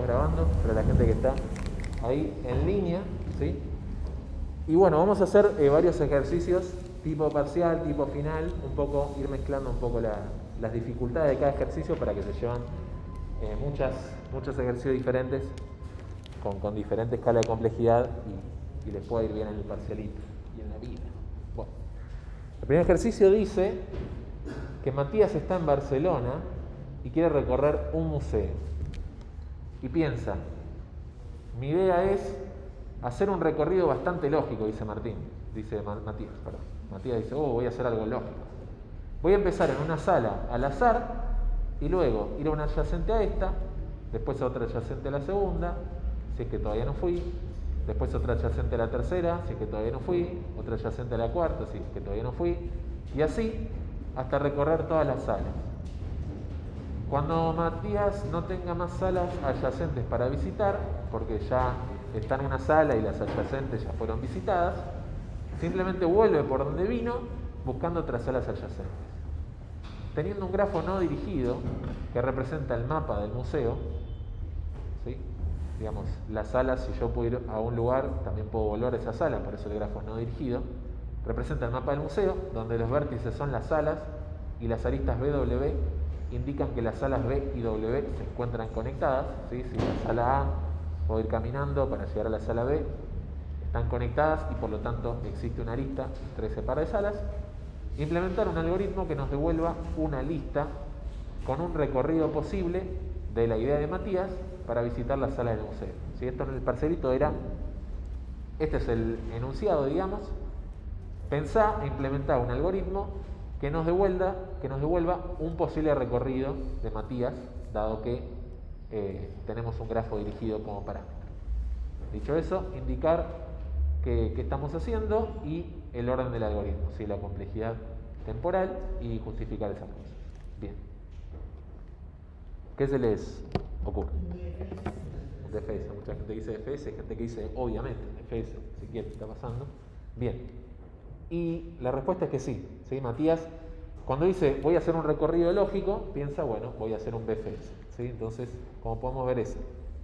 grabando para la gente que está ahí en línea, ¿sí? Y bueno, vamos a hacer varios ejercicios tipo parcial, tipo final, un poco ir mezclando un poco las dificultades de cada ejercicio para que se lleven muchos ejercicios diferentes con diferente escala de complejidad y les pueda ir bien en el parcialito y en la vida. Bueno, el primer ejercicio dice que Matías está en Barcelona y quiere recorrer un museo. Y piensa, mi idea es hacer un recorrido bastante lógico, dice Matías, perdón. Matías dice, voy a hacer algo lógico. Voy a empezar en una sala al azar y luego ir a una adyacente a esta, después a otra adyacente a la segunda, si es que todavía no fui, después otra adyacente a la tercera, si es que todavía no fui, otra adyacente a la cuarta, si es que todavía no fui, y así hasta recorrer todas las salas. Cuando Matías no tenga más salas adyacentes para visitar, porque ya está en una sala y las adyacentes ya fueron visitadas, simplemente vuelve por donde vino buscando otras salas adyacentes. Teniendo un grafo no dirigido que representa el mapa del museo, ¿sí? Digamos, las salas, si yo puedo ir a un lugar, también puedo volver a esa sala, por eso el grafo no dirigido, representa el mapa del museo, donde los vértices son las salas y las aristas BW indican que las salas B y W se encuentran conectadas, ¿sí? Si la sala A puedo ir caminando para llegar a la sala B, están conectadas y por lo tanto existe una arista entre ese par de salas. Implementar un algoritmo que nos devuelva una lista con un recorrido posible de la idea de Matías para visitar la sala del museo. ¿Sí? Esto en el parcelito era, este es el enunciado, digamos, pensá e implementar un algoritmo que nos devuelva un posible recorrido de Matías, dado que tenemos un grafo dirigido como parámetro. Dicho eso, indicar qué estamos haciendo y el orden del algoritmo, ¿sí? La complejidad temporal y justificar esas cosas. Bien. ¿Qué se les ocurre? Un DFS. Mucha gente dice DFS, gente que dice obviamente DFS, si quiere, está pasando. Bien. Y la respuesta es que sí, ¿sí? Matías, cuando dice voy a hacer un recorrido lógico, piensa, bueno, voy a hacer un BFS, ¿sí? Entonces, ¿cómo podemos ver eso?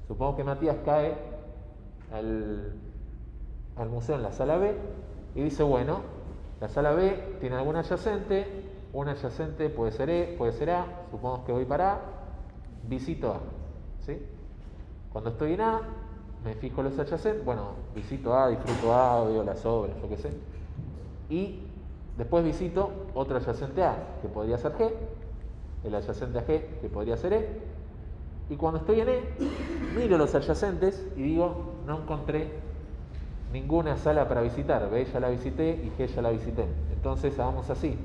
Supongo que Matías cae al museo en la sala B y dice, bueno, la sala B tiene alguna adyacente, una adyacente puede ser E, puede ser A, supongamos que voy para A, visito A, ¿sí? Cuando estoy en A, me fijo los adyacentes, bueno, visito A, disfruto A, veo las obras, yo qué sé. Y después visito otro adyacente A, que podría ser G, el adyacente a G, que podría ser E, y cuando estoy en E, miro los adyacentes y digo, no encontré ninguna sala para visitar, B ya la visité y G ya la visité. Entonces hagamos así,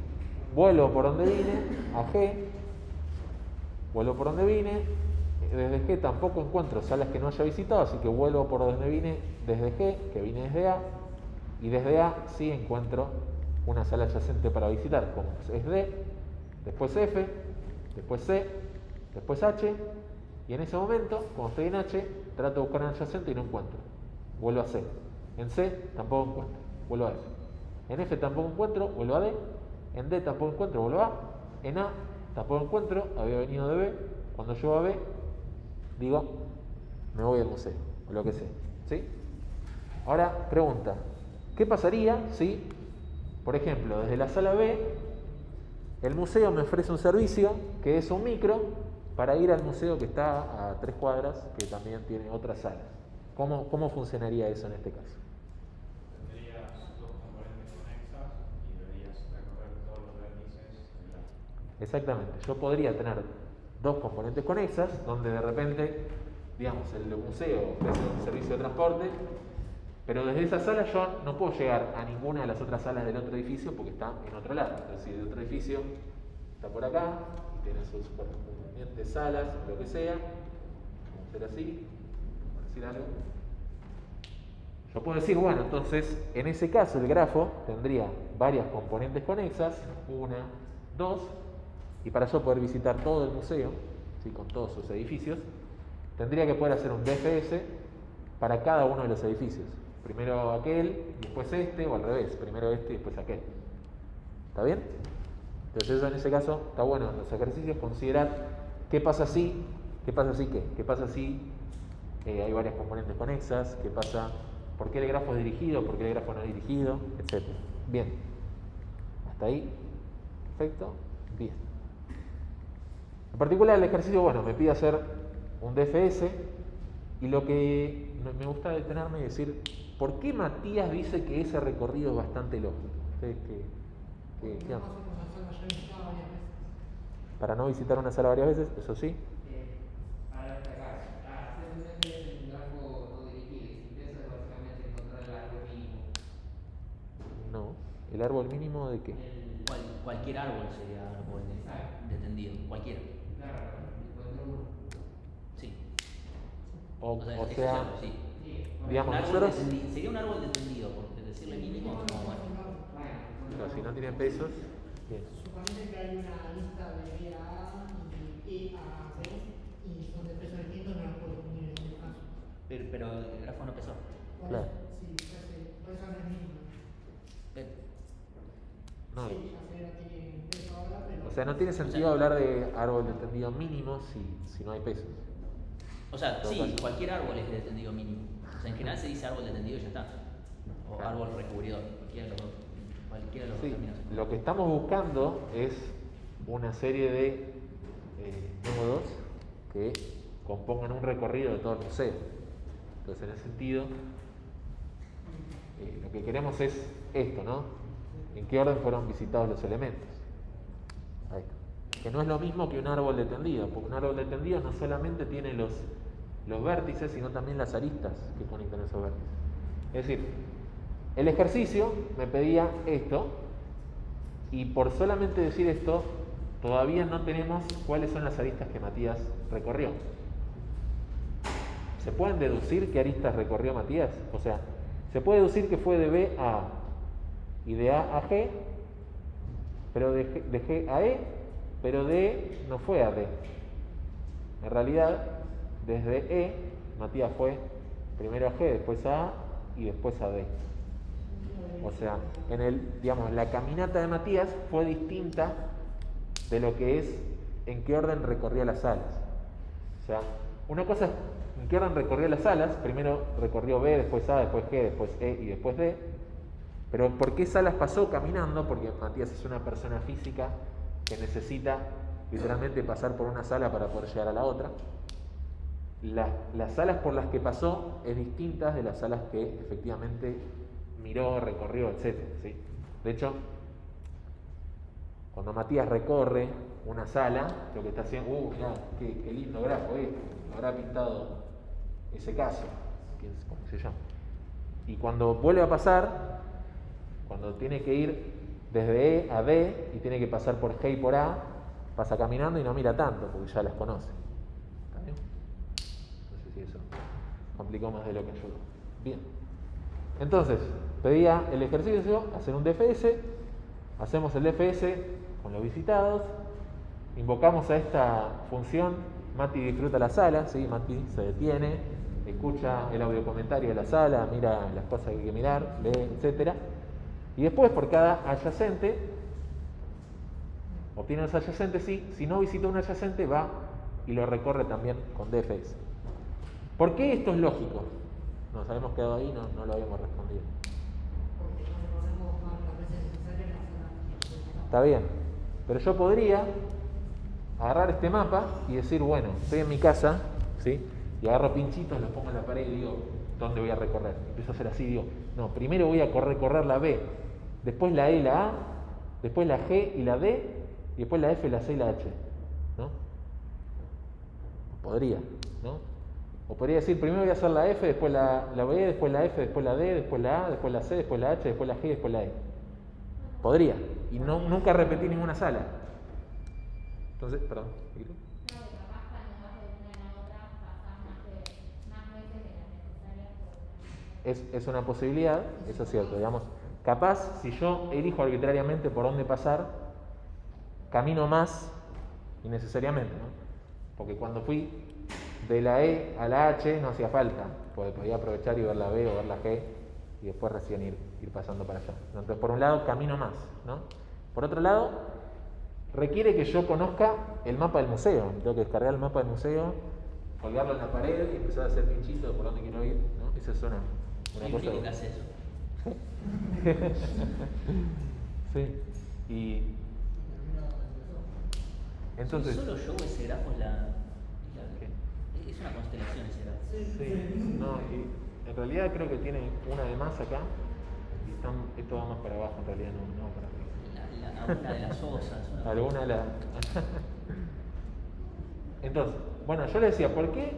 vuelvo por donde vine, a G, vuelvo por donde vine, desde G tampoco encuentro salas que no haya visitado, así que vuelvo por donde vine desde G, que vine desde A, y desde A sí encuentro una sala adyacente para visitar, como es D, después F, después C, después H, y en ese momento, cuando estoy en H, trato de buscar un adyacente y no encuentro. Vuelvo a C. En C tampoco encuentro, vuelvo a F. En F tampoco encuentro, vuelvo a D. En D tampoco encuentro, vuelvo a A. En A tampoco encuentro, había venido de B. Cuando llego a B, digo, me voy al museo, o lo que sea. ¿Sí? Ahora, pregunta, ¿qué pasaría si, por ejemplo, desde la sala B, el museo me ofrece un servicio que es un micro para ir al museo que está a 3 cuadras, que también tiene otras salas? ¿Cómo funcionaría eso en este caso? Tendrías dos componentes conexas y deberías recorrer todos los vértices del grafo. Exactamente, yo podría tener dos componentes conexas, donde de repente, digamos, el museo ofrece un servicio de transporte, pero desde esa sala yo no puedo llegar a ninguna de las otras salas del otro edificio porque está en otro lado. Entonces, si el otro edificio está por acá y tiene sus correspondientes salas, lo que sea, vamos a hacer así, por decir algo. Yo puedo decir, bueno, entonces, en ese caso el grafo tendría varias componentes conexas, una, dos, y para yo poder visitar todo el museo, ¿sí? Con todos sus edificios, tendría que poder hacer un DFS para cada uno de los edificios. Primero aquel, después este, o al revés, primero este y después aquel. ¿Está bien? Entonces eso en ese caso está bueno en los ejercicios considerar qué pasa si, qué pasa si hay varias componentes conexas, qué pasa, por qué el grafo es dirigido, por qué el grafo no es dirigido, etc. Bien, hasta ahí, perfecto, bien. En particular el ejercicio, bueno, me pide hacer un DFS y lo que me gusta detenerme y decir, ¿por qué Matías dice que ese recorrido es bastante lógico? ¿Ustedes qué onda? Para no visitar una sala varias veces, eso sí. Para destacar, hacer un DFS en un grafo no dirigido y sin peso es básicamente encontrar el árbol mínimo. No, ¿el árbol mínimo de qué? Cualquier árbol sería árbol de tendido, cualquiera. Claro, encuentro uno. Sí. O eso es sea, algo, sí. digamos, Un árbol nosotros, sería un árbol de tendido, porque decirle mínimo es como bueno. pero si no tiene pesos, bien. Suponete que hay una lista de B a A y E a B y son de peso distinto, no las puedo unir en este caso. Pero el grafo no pesó. Claro. Sí, por eso no es mínimo. No. Sí, ya sé, no tiene peso ahora, pero... O sea, no tiene sentido hablar de árbol de tendido mínimo si no hay pesos. O sea, Todo sí, caso. cualquier árbol es de tendido mínimo. O sea, en general se dice árbol de tendido y ya está. O Claro. árbol recubridor, cualquiera de los dos. Cualquiera de los dos Sí, términos. lo que estamos buscando es una serie de nodos que compongan un recorrido de todo el museo. Entonces, en ese sentido, lo que queremos es esto, ¿no? ¿En qué orden fueron visitados los elementos? Ahí está. Que no es lo mismo que un árbol de tendido, porque un árbol de tendido no solamente tiene los vértices, sino también las aristas que conectan esos vértices. Es decir, el ejercicio me pedía esto, y por solamente decir esto, todavía no tenemos cuáles son las aristas que Matías recorrió. ¿Se pueden deducir qué aristas recorrió Matías? O sea, se puede deducir que fue de B a A y de A a G, pero de G a E, pero de E no fue a D. En realidad, desde E, Matías fue primero a G, después a A y después a D. O sea, digamos, la caminata de Matías fue distinta de lo que es en qué orden recorría las salas. O sea, una cosa es en qué orden recorría las salas, primero recorrió B, después A, después G, después E y después D. Pero ¿por qué salas pasó caminando? Porque Matías es una persona física que necesita literalmente pasar por una sala para poder llegar a la otra. Las salas por las que pasó es distintas de las salas que efectivamente miró, recorrió, etc. ¿sí? De hecho, cuando Matías recorre una sala, lo que está haciendo, mirá, qué lindo grafo, habrá pintado ese caso, ¿cómo se llama? Y cuando vuelve a pasar, cuando tiene que ir desde E a D y tiene que pasar por G y por A, pasa caminando y no mira tanto, porque ya las conoce. ¿Está bien? No sé si eso complicó más de lo que ayudó. Bien. Entonces, pedía el ejercicio, hacer un DFS, hacemos el DFS con los visitados, invocamos a esta función, Mati disfruta la sala, ¿sí? Mati se detiene, escucha el audio comentario de la sala, mira las cosas que hay que mirar, lee, etc. Y después, por cada adyacente, obtiene los adyacentes, sí. Si no visita un adyacente, va y lo recorre también con DFS. ¿Por qué esto es lógico? Nos habíamos quedado ahí, no lo habíamos respondido. Porque no le ponemos más las veces necesarias en la zona. Está bien, pero yo podría agarrar este mapa y decir, bueno, estoy en mi casa, ¿sí? Y agarro pinchitos, los pongo en la pared y digo, ¿dónde voy a recorrer? Empiezo a hacer así, digo, no, primero voy a recorrer la B, después la E y la A, después la G y la D, y después la F, la C y la H, ¿no? Podría, ¿no? O podría decir, primero voy a hacer la F, después la B, después la F, después la D, después la A, después la C, después la H, después la G, después la E. Podría, y nunca repetí ninguna sala. Entonces, perdón. Es una posibilidad, eso es cierto, digamos. Capaz, si yo elijo arbitrariamente por dónde pasar, camino más innecesariamente, ¿no? Porque cuando fui de la E a la H no hacía falta, porque podía aprovechar y ver la B o ver la G y después recién ir pasando para allá. Entonces, por un lado, camino más, ¿no? Por otro lado, requiere que yo conozca el mapa del museo. Tengo que descargar el mapa del museo, colgarlo en la pared y empezar a hacer pinchitos por donde quiero ir, ¿no? Esa es una El cosa. único que hace eso. Sí. Y entonces. ¿Soy solo yo o ese grafo es una constelación ese grafo? Sí, no, y en realidad creo que tiene una de más acá y esto va más para abajo en realidad, no para arriba. Alguna de las osas. Alguna de las. Entonces, bueno, yo le decía, ¿por qué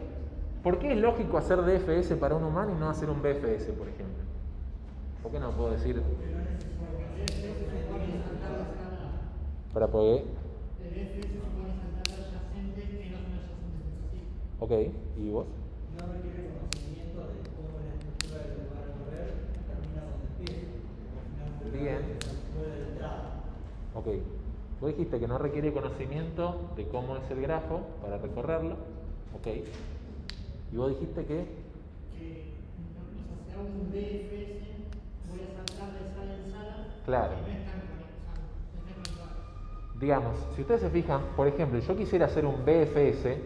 es lógico hacer DFS para un humano y no hacer un BFS, por ejemplo? ¿Por qué no puedo decir? Para poder. El FS supone saltar la adyacente que no es una adyacente específica. Ok, ¿y vos? No requiere conocimiento de cómo es la estructura del lugar a recorrer, termina donde empieza. Bien. De entrada. Ok. Vos dijiste que no requiere conocimiento de cómo es el grafo para recorrerlo. Ok. Y vos dijiste que. Que, o sea, si hago un BFS, voy a saltar de sala en sala. Claro. Y no están conectados. Digamos, si ustedes se fijan, por ejemplo, yo quisiera hacer un BFS,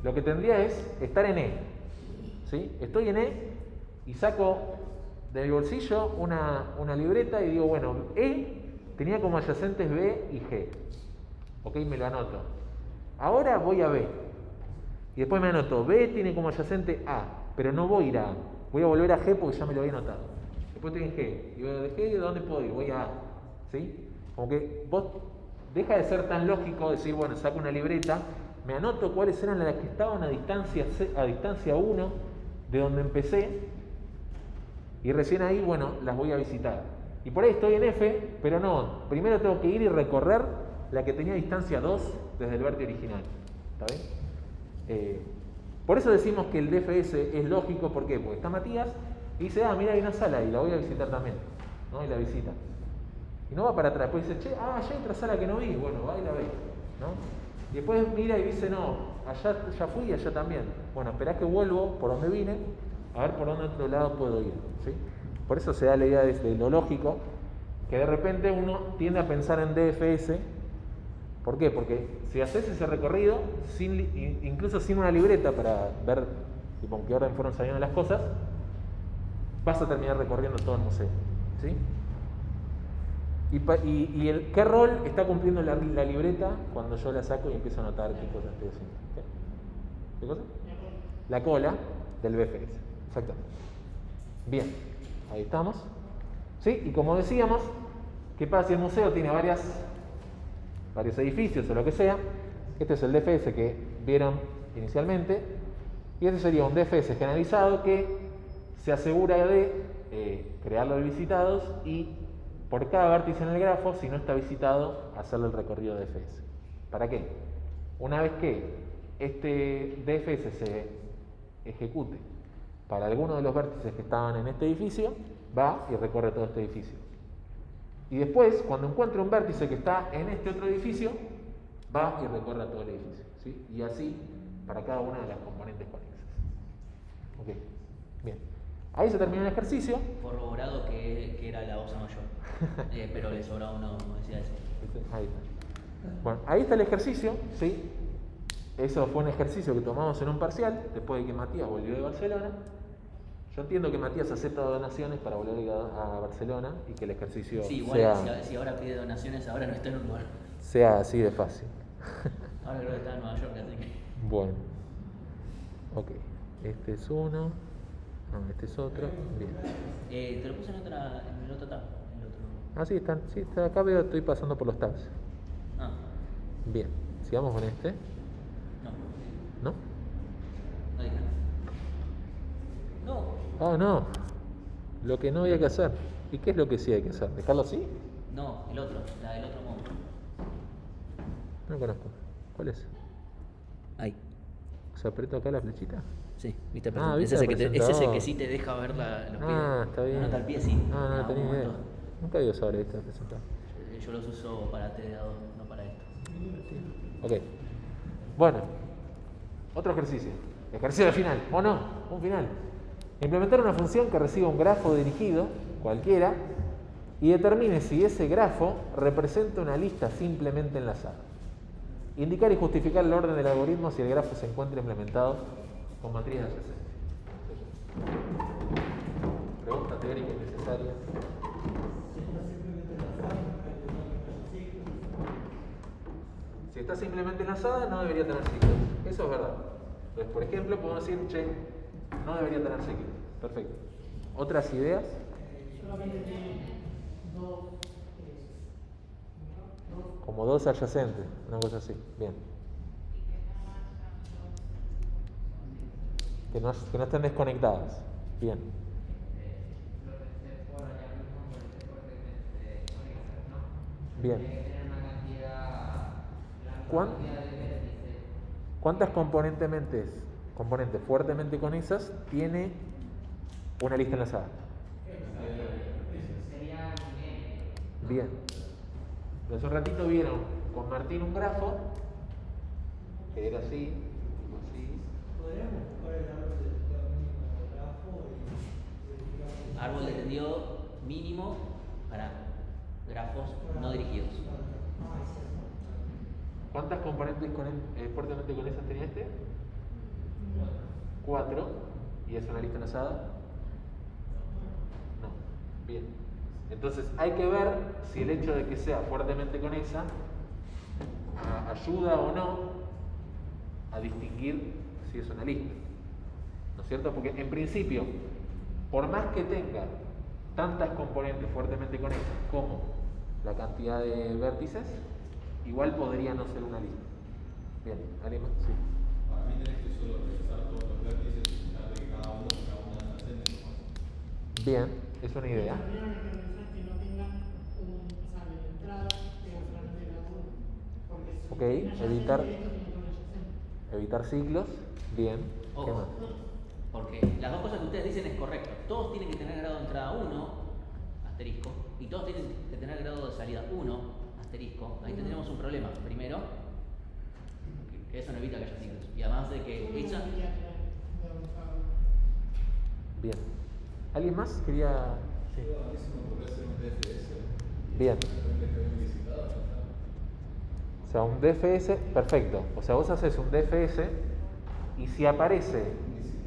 lo que tendría es estar en E. ¿Sí? Estoy en E y saco de mi bolsillo una libreta y digo, bueno, E tenía como adyacentes B y G. Ok, me lo anoto. Ahora voy a B. Y después me anoto, B tiene como adyacente A, pero no voy a ir a A. Voy a volver a G porque ya me lo había anotado. Después estoy en G. Y de G, ¿de dónde puedo ir? Voy a A. ¿Sí? Como que vos deja de ser tan lógico decir, bueno, saco una libreta, me anoto cuáles eran las que estaban a distancia 1 de donde empecé, y recién ahí, bueno, las voy a visitar. Y por ahí estoy en F, pero no, primero tengo que ir y recorrer la que tenía distancia 2 desde el vértice original. ¿Está bien? Por eso decimos que el DFS es lógico, ¿por qué? Porque está Matías y dice, mira, hay una sala y la voy a visitar también, ¿no? Y la visita. Y no va para atrás, después dice, ya hay otra sala que no vi, bueno, va y la ve, ¿no? Y después mira y dice, no, allá ya fui y allá también. Bueno, esperá que vuelvo por donde vine, a ver por dónde otro lado puedo ir, ¿sí? Por eso se da la idea de lo lógico, que de repente uno tiende a pensar en DFS. ¿Por qué? Porque si haces ese recorrido, incluso sin una libreta para ver tipo, en qué orden fueron saliendo las cosas, vas a terminar recorriendo todo el museo, ¿sí? ¿Y qué rol está cumpliendo la libreta cuando yo la saco y empiezo a notar qué cosas estoy haciendo? ¿Qué cosa? La cola del BFS, exactamente. Bien, ahí estamos. ¿Sí? Y como decíamos, ¿qué pasa si el museo tiene varios edificios o lo que sea? Este es el DFS que vieron inicialmente, y este sería un DFS generalizado que se asegura de crear los visitados y por cada vértice en el grafo, si no está visitado, hacerle el recorrido de DFS. ¿Para qué? Una vez que este DFS se ejecute para alguno de los vértices que estaban en este edificio, va y recorre todo este edificio. Y después, cuando encuentre un vértice que está en este otro edificio, va y recorre todo el edificio, ¿sí? Y así para cada una de las componentes conexas. Ok, bien. Ahí se termina el ejercicio. Corroborado que era la osa mayor. Pero le sobraba uno, como decía eso. Ahí está. Bueno, ahí está el ejercicio, ¿sí? Eso fue un ejercicio que tomamos en un parcial, después de que Matías volvió de Barcelona. Yo entiendo que Matías acepta donaciones para volver a Barcelona y que el ejercicio Sí, igual si ahora pide donaciones, ahora no está en un lugar. sea así de fácil. Ahora creo que está en Nueva York, así que... Bueno. Ok. Este es uno. No, este es otro. Bien. Te lo puse en el otro tab. Sí, están. Sí, está acá veo, estoy pasando por los tabs. Ah, Bien. Sigamos con este. no. ¿No? No dije nada. No. Oh, no. Lo que no había que hacer. ¿Y qué es lo que sí hay que hacer? ¿Dejarlo así? No, el otro, la del otro modo. No lo conozco. ¿Cuál es? Ahí. O sea, aprieto acá la flechita. Sí, viste, ¿viste es el ese que presentador? sí te deja ver los pies. Está bien. No nota el pie, sí. No En algún tenía idea. momento. Nunca había usado este presentador. Yo los uso para TDA2, no para esto. Ok. Bueno. Otro ejercicio. Ejercicio final. ¿O no? Un final. Implementar una función que reciba un grafo dirigido, cualquiera, y determine si ese grafo representa una lista simplemente enlazada. Indicar y justificar el orden del algoritmo si el grafo se encuentra implementado con matriz adyacente. Pregunta teórica innecesaria. Si está simplemente enlazada, no debería tener ciclos. Eso es verdad. Entonces, por ejemplo, podemos decir, che, no debería tener ciclos. Perfecto. ¿Otras ideas? Solamente tiene dos, Como dos adyacentes, una cosa así. Bien. Que no estén desconectadas. Bien. Lo pensé por allá mismo por este fuertemente conexas, ¿no? Bien. Tiene que tener una cantidad, la ¿Cuán- cantidad de vértices. ¿Cuántas componentes fuertemente conexas tiene una lista enlazada? Sería un Bien. Hace un ratito vieron con Martín un grafo que era así, así. Podríamos buscar el árbol de tendido mínimo grafo y verificar que- Árbol de tendido mínimo para grafos no dirigidos. Ah, es cierto. ¿Cuántas componentes fuertemente conexas tenía este? 4. ¿Y es una lista enlazada? No. Bien. Entonces hay que ver si el hecho de que sea fuertemente conexa ayuda o no a distinguir si es una lista. ¿No es cierto? Porque en principio, por más que tenga tantas componentes fuertemente conexas como la cantidad de vértices, igual podría no ser una lista. Bien, ¿alguien más? Sí. Para mí tenés que solo revisar todos los vértices y fijarte que cada uno es adyacente nomás. Bien, es una idea. También hay que revisar que no tengan la entrada tenga solamente grado 1. Porque si Ok, tiene adyacente, evitar- esto tiene que tener adyacente. Evitar ciclos. Bien. ¿Qué Ojo, más? porque las dos cosas que ustedes dicen es correcto. Todos tienen que tener grado de entrada 1, asterisco, y todos tienen que tener grado de salida 1, asterisco. Ahí tendríamos un problema. Primero, que eso no evita que haya ciclos. Y además de que Uno esa... debería tener grado de cada uno. Bien. ¿Alguien más quería...? Sí. A mí se me ocurrió hacer un DFS. Bien. Depende que habían visitado, ya está. O sea, un DFS, perfecto. O sea, vos haces un DFS y si aparece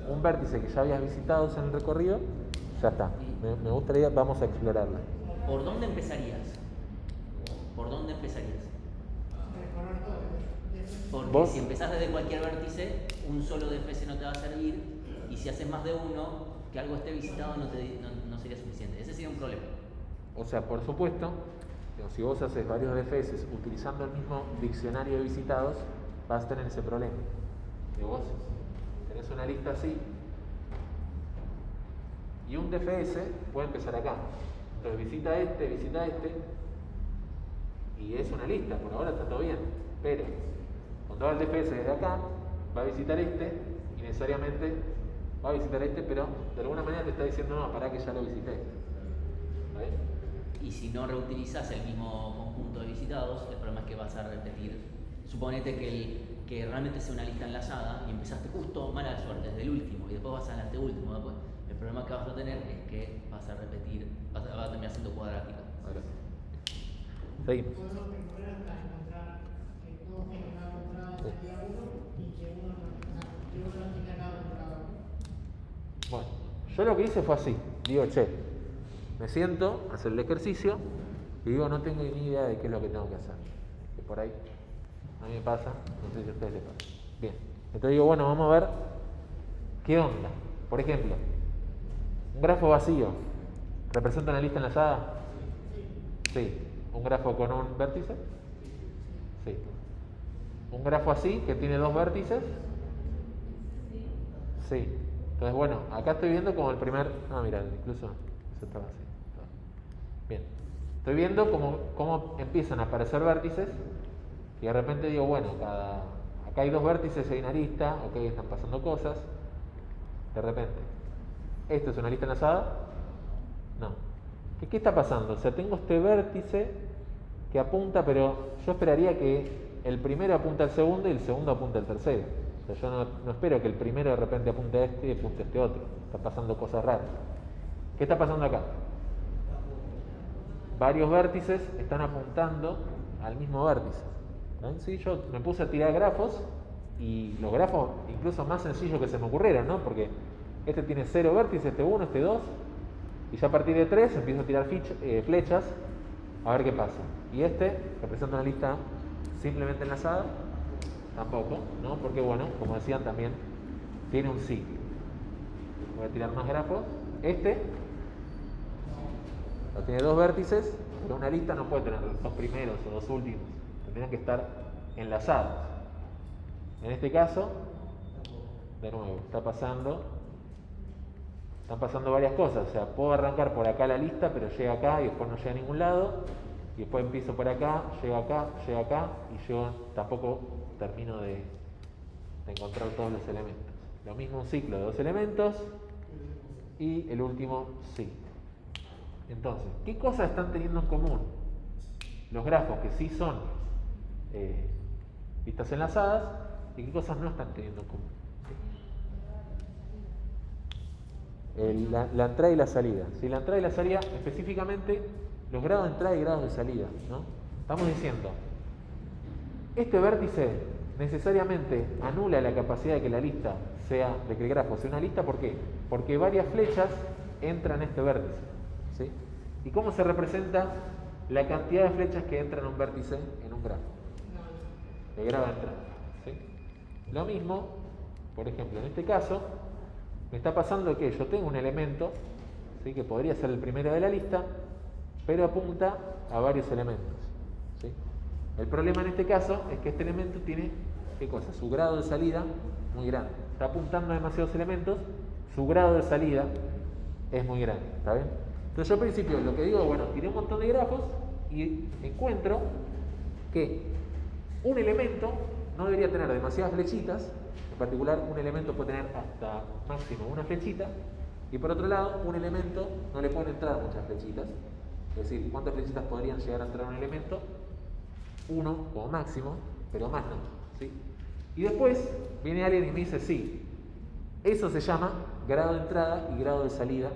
un vértice que ya habías visitado en el recorrido, ya está. Me gusta la idea, vamos a explorarla. ¿Por dónde empezarías? ¿Por dónde empezarías? Recorrer todo. Porque ¿Vos? si empezás desde cualquier vértice, un solo DFS no te va a servir, y si haces más de uno, que algo esté visitado no sería suficiente. Ese sería un problema. O sea, por supuesto, digamos, si vos haces varios DFS utilizando el mismo diccionario de visitados, vas a tener ese problema. Que vos tenés una lista así y un DFS puede empezar acá. Entonces visita este, y es una lista, por ahora está todo bien. Pero cuando va el DFS desde acá, va a visitar este y necesariamente va a visitar este, pero de alguna manera te está diciendo, no, pará que ya lo visité. ¿Está bien? Y si no reutilizas el mismo conjunto de visitados, el problema es que vas a repetir. Suponete que realmente sea una lista enlazada y empezaste justo, mala suerte, desde el último y después vas al anteúltimo. Después, el problema que vas a tener es que vas a repetir, vas a terminar siendo cuadrática. Ahora. Seguimos. Podemos recorrer hasta encontrar que todos tengan grado de entrada de salida 1 y que uno no tenga grado de entrada 1. Bueno, yo lo que hice fue así. Digo, che, me siento a hacer el ejercicio y digo, no tengo ni idea de qué es lo que tengo que hacer. Que por ahí a mí me pasa, no sé si a ustedes les pasa. Bien, entonces digo, bueno, vamos a ver qué onda. Por ejemplo, un grafo vacío, ¿representa una lista enlazada? Sí. ¿Un grafo con un vértice? Sí. ¿Un grafo así, que tiene dos vértices? Sí. Entonces, bueno, acá estoy viendo como el primer... Ah, mira, incluso eso estaba así. Bien. Estoy viendo cómo empiezan a aparecer vértices y de repente digo, bueno, acá hay dos vértices, hay una lista, ok, están pasando cosas. De repente, ¿esto es una lista enlazada? No. ¿Qué está pasando? O sea, tengo este vértice que apunta, pero yo esperaría que el primero apunte al segundo y el segundo apunte al tercero. O sea, yo no espero que el primero de repente apunte a este y apunte a este otro. Está pasando cosas raras. ¿Qué está pasando acá? Varios vértices están apuntando al mismo vértice. ¿Ven? Sí, yo me puse a tirar grafos y los grafos incluso más sencillos que se me ocurrieron, ¿no? Porque este tiene 0 vértices, este 1, este 2, y ya a partir de 3 empiezo a tirar flechas a ver qué pasa. Y este representa una lista simplemente enlazada, tampoco, ¿no? Porque bueno, como decían también, tiene un ciclo. Voy a tirar más grafos. Este tiene 2 vértices, pero una lista no puede tener los 2 primeros o 2 últimos, tendrían que estar enlazados. En este caso, de nuevo, están pasando varias cosas. O sea, puedo arrancar por acá la lista, pero llega acá y después no llega a ningún lado, y después empiezo por acá, llega acá, y yo tampoco termino de encontrar todos los elementos. Lo mismo un ciclo de 2 elementos, y el último ciclo. Entonces, ¿qué cosas están teniendo en común los grafos que sí son listas enlazadas y qué cosas no están teniendo en común? La entrada y la salida. Si la entrada y la salida, específicamente los grados de entrada y grados de salida, ¿no? Estamos diciendo, este vértice necesariamente anula la capacidad de que la lista sea, de que el grafo sea una lista. ¿Por qué? Porque varias flechas entran en este vértice, ¿sí? ¿Y cómo se representa la cantidad de flechas que entran a un vértice en un grafo? El grado de entrada, ¿sí? Lo mismo, por ejemplo, en este caso, me está pasando que yo tengo un elemento, ¿sí? Que podría ser el primero de la lista, pero apunta a varios elementos, ¿sí? El problema en este caso es que este elemento tiene, ¿qué cosa? Su grado de salida muy grande. Está apuntando a demasiados elementos, su grado de salida es muy grande, ¿está bien? Entonces yo al principio lo que digo, bueno, tiré un montón de grafos y encuentro que un elemento no debería tener demasiadas flechitas. En particular, un elemento puede tener hasta máximo una flechita, y por otro lado, un elemento no le pueden entrar muchas flechitas. Es decir, ¿cuántas flechitas podrían llegar a entrar a un elemento? 1 como máximo, pero más no, ¿sí? Y después viene alguien y me dice, sí, eso se llama grado de entrada y grado de salida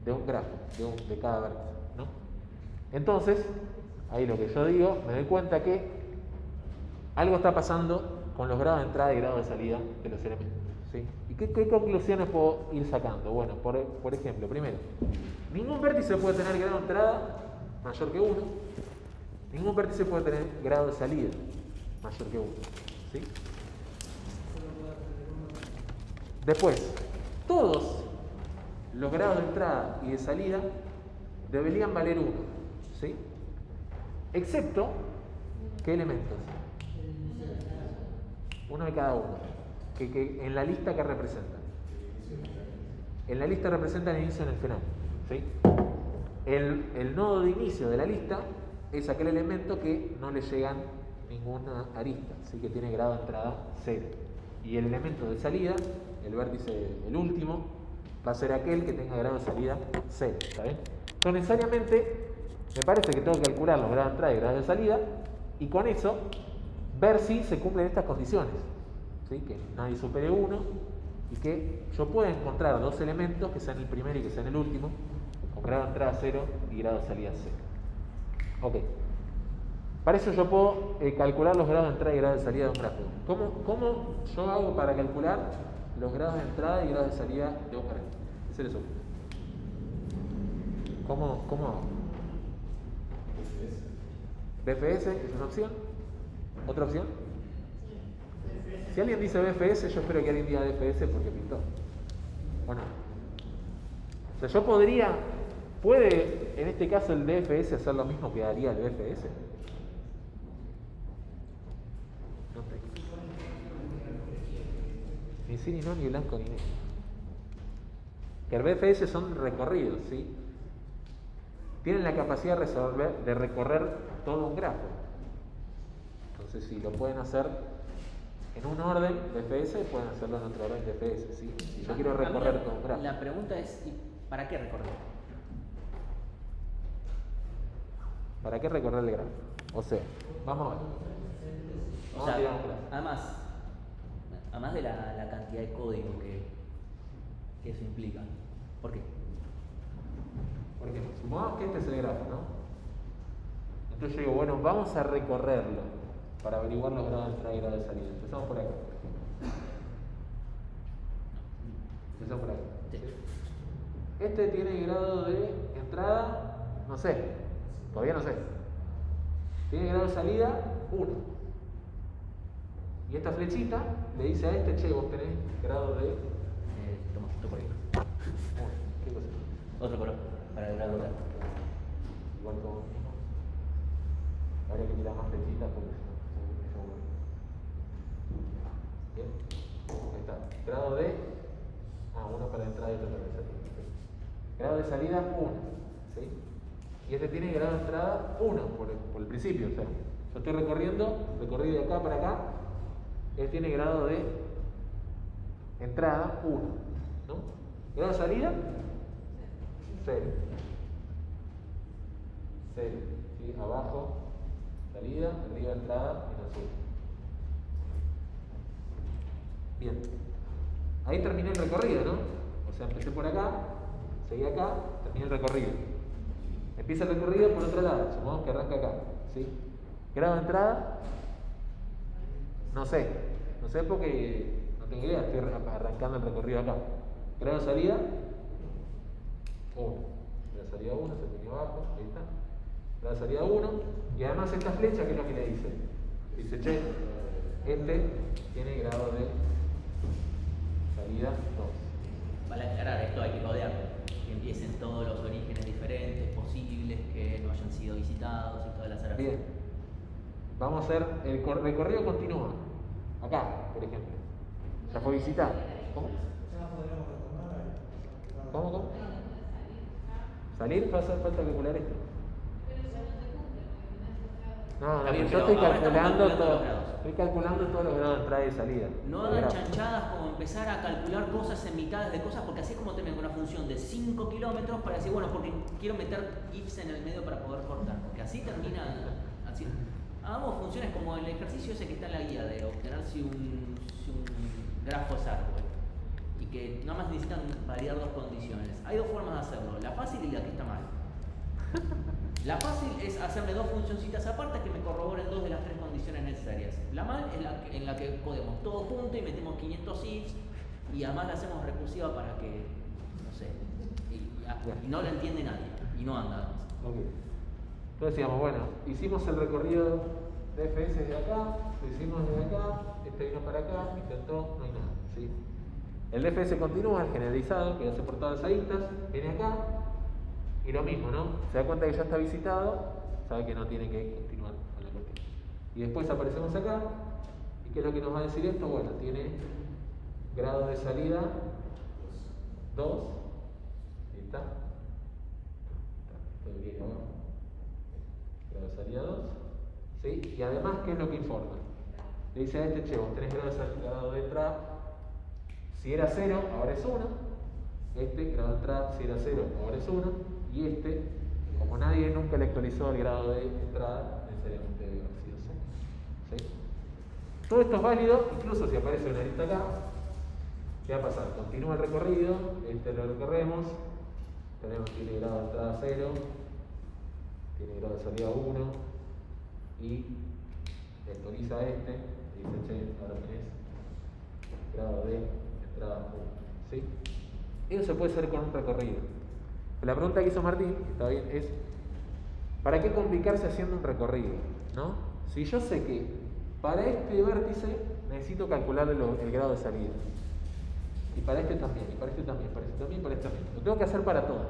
de un grafo, de cada vértice, ¿no? Entonces, ahí lo que yo digo, me doy cuenta que algo está pasando con los grados de entrada y grados de salida de los elementos, ¿sí? ¿Y qué conclusiones puedo ir sacando? Bueno, por ejemplo, primero, ningún vértice puede tener grado de entrada mayor que 1, ningún vértice puede tener grado de salida mayor que 1, ¿sí? Después, todos los grados de entrada y de salida deberían valer 1, ¿sí? Excepto, ¿qué elementos? Uno de cada uno. Que en la lista que representan. En la lista representan el inicio y el final, ¿sí? El nodo de inicio de la lista es aquel elemento que no le llegan ninguna arista, ¿sí? Que tiene grado de entrada 0. Y el elemento de salida, el vértice, el último, va a ser aquel que tenga grado de salida 0, ¿está bien? Entonces necesariamente me parece que tengo que calcular los grados de entrada y grados de salida, y con eso ver si se cumplen estas condiciones, ¿sí? Que nadie supere 1 y que yo pueda encontrar 2 elementos que sean el primero y que sean el último con grado de entrada 0 y grado de salida 0. Ok. Para eso yo puedo calcular los grados de entrada y grados de salida de un grafo. ¿Cómo yo hago para calcular los grados de entrada y grados de salida de un grafo? ¿Qué se les ocurre? ¿Cómo hago? BFS es una opción. ¿Otra opción? Si alguien dice BFS, yo espero que alguien diga DFS porque pintó. ¿O no? O sea, yo ¿puede en este caso el DFS hacer lo mismo que haría el BFS? No sé. Ni sí, ni no, ni blanco, ni negro. Que el BFS son recorridos, ¿sí? Tienen la capacidad de recorrer todo un grafo. Entonces, si lo pueden hacer en un orden DFS, pueden hacerlo en otro orden DFS, ¿sí? Si yo quiero recorrer todo un grafo. La pregunta es, ¿y para qué recorrer? ¿Para qué recorrer el grafo? O sea, vamos a ver. O sea, además de la cantidad de código que eso implica. ¿Por qué? Porque supongamos que este es el grafo, ¿no? Entonces yo digo, bueno, vamos a recorrerlo para averiguar los grados de entrada y grados de salida. Empezamos por acá. Eso por ahí. Sí. Este tiene grado de entrada, no sé, todavía no sé. Tiene grado de salida 1. Y esta flechita le dice a este, che, vos tenés grado de Toma, esto por ahí. 1. ¿Qué cosa? Otro color para el grado de Igual como mismo. Habría que tirar más flechitas porque si no, seguro. Bien. Ahí está. Grado de. Uno para entrada y otro para salida. ¿Sí? Grado de salida 1. ¿Sí? Y este tiene grado de entrada 1 por el principio. O sea, yo estoy recorrí de acá para acá. Él tiene grado de entrada 1. ¿No? Grado de salida 0. 0. ¿Sí? Abajo, salida, arriba, entrada, en azul. Bien. Ahí terminé el recorrido, ¿no? O sea, empecé por acá, seguí acá, terminé el recorrido. Empieza el recorrido por otro lado, supongamos que arranca acá, ¿sí? Grado de entrada, no sé porque no tengo idea, estoy arrancando el recorrido acá. Grado de salida, 1. Grado de salida 1, se terminó abajo, ahí está. Grado de salida 1, y además esta flecha, ¿qué es lo que le dice? Dice, che, este tiene grado de salida 2. Vale aclarar, esto hay que codearlo. Que empiecen todos los orígenes diferentes, posibles, que no hayan sido visitados y todas las áreas. Bien. Vamos a hacer el recorrido continúa. Acá, por ejemplo. Ya fue visitado. ¿Cómo? Ya podríamos retomar ahí. ¿Cómo? ¿Salir? Falta calcular esto. No, Está bien, yo pero estoy ahora estamos calculando calculando todo. los grados. Estoy calculando todos los grados de entrada y salida. No hagan chanchadas como empezar a calcular cosas en mitades de cosas, porque así es como te vengo una función de 5 kilómetros para decir, bueno, porque quiero meter ifs en el medio para poder cortar, porque así termina, así. Hagamos funciones como el ejercicio ese que está en la guía de obtener si un grafo es árbol y que nada más necesitan variar dos condiciones. Hay dos formas de hacerlo, la fácil y la que está mal. La fácil es hacerme dos funcioncitas aparte que me corroboren dos de las tres condiciones necesarias. La mal es la en la que podemos todo junto y metemos 500 ifs y además la hacemos recursiva para que, no sé, y no la entiende nadie y no anda además. Ok. Entonces decíamos, bueno, hicimos el recorrido de FS de acá, lo hicimos desde acá, este vino para acá, intentó, no hay nada, ¿sí? El DFS continúa, el generalizado, que hace por todas las aristas, viene acá, y lo mismo, ¿no? Se da cuenta que ya está visitado, sabe que no tiene que continuar con la cuestión. Y después aparecemos acá, ¿y qué es lo que nos va a decir esto? Bueno, tiene grado de salida 2, ahí está. Todo bien abajo. Grado de salida 2, ¿sí? Y además, ¿qué es lo que informa? Le dice a este, che, vos tenés grado de entrada, si era 0, ahora es 1. Este, grado de entrada, si era 0, ahora es 1. Y este, como nadie nunca le actualizó el grado de entrada, necesariamente debe haber sido 0. ¿Sí? Todo esto es válido, incluso si aparece una lista acá, ¿qué va a pasar? Continúa el recorrido, este lo recorremos, tiene grado de entrada 0, tiene grado de salida 1, y actualiza este, y dice, che, ahora tenés grado de entrada 1. ¿Sí? Eso se puede hacer con un recorrido. La pregunta que hizo Martín, que está bien, es ¿para qué complicarse haciendo un recorrido? ¿No? Si yo sé que para este vértice necesito calcular el grado de salida, y para este también, y para este también, para este también, para este también, lo tengo que hacer para todas.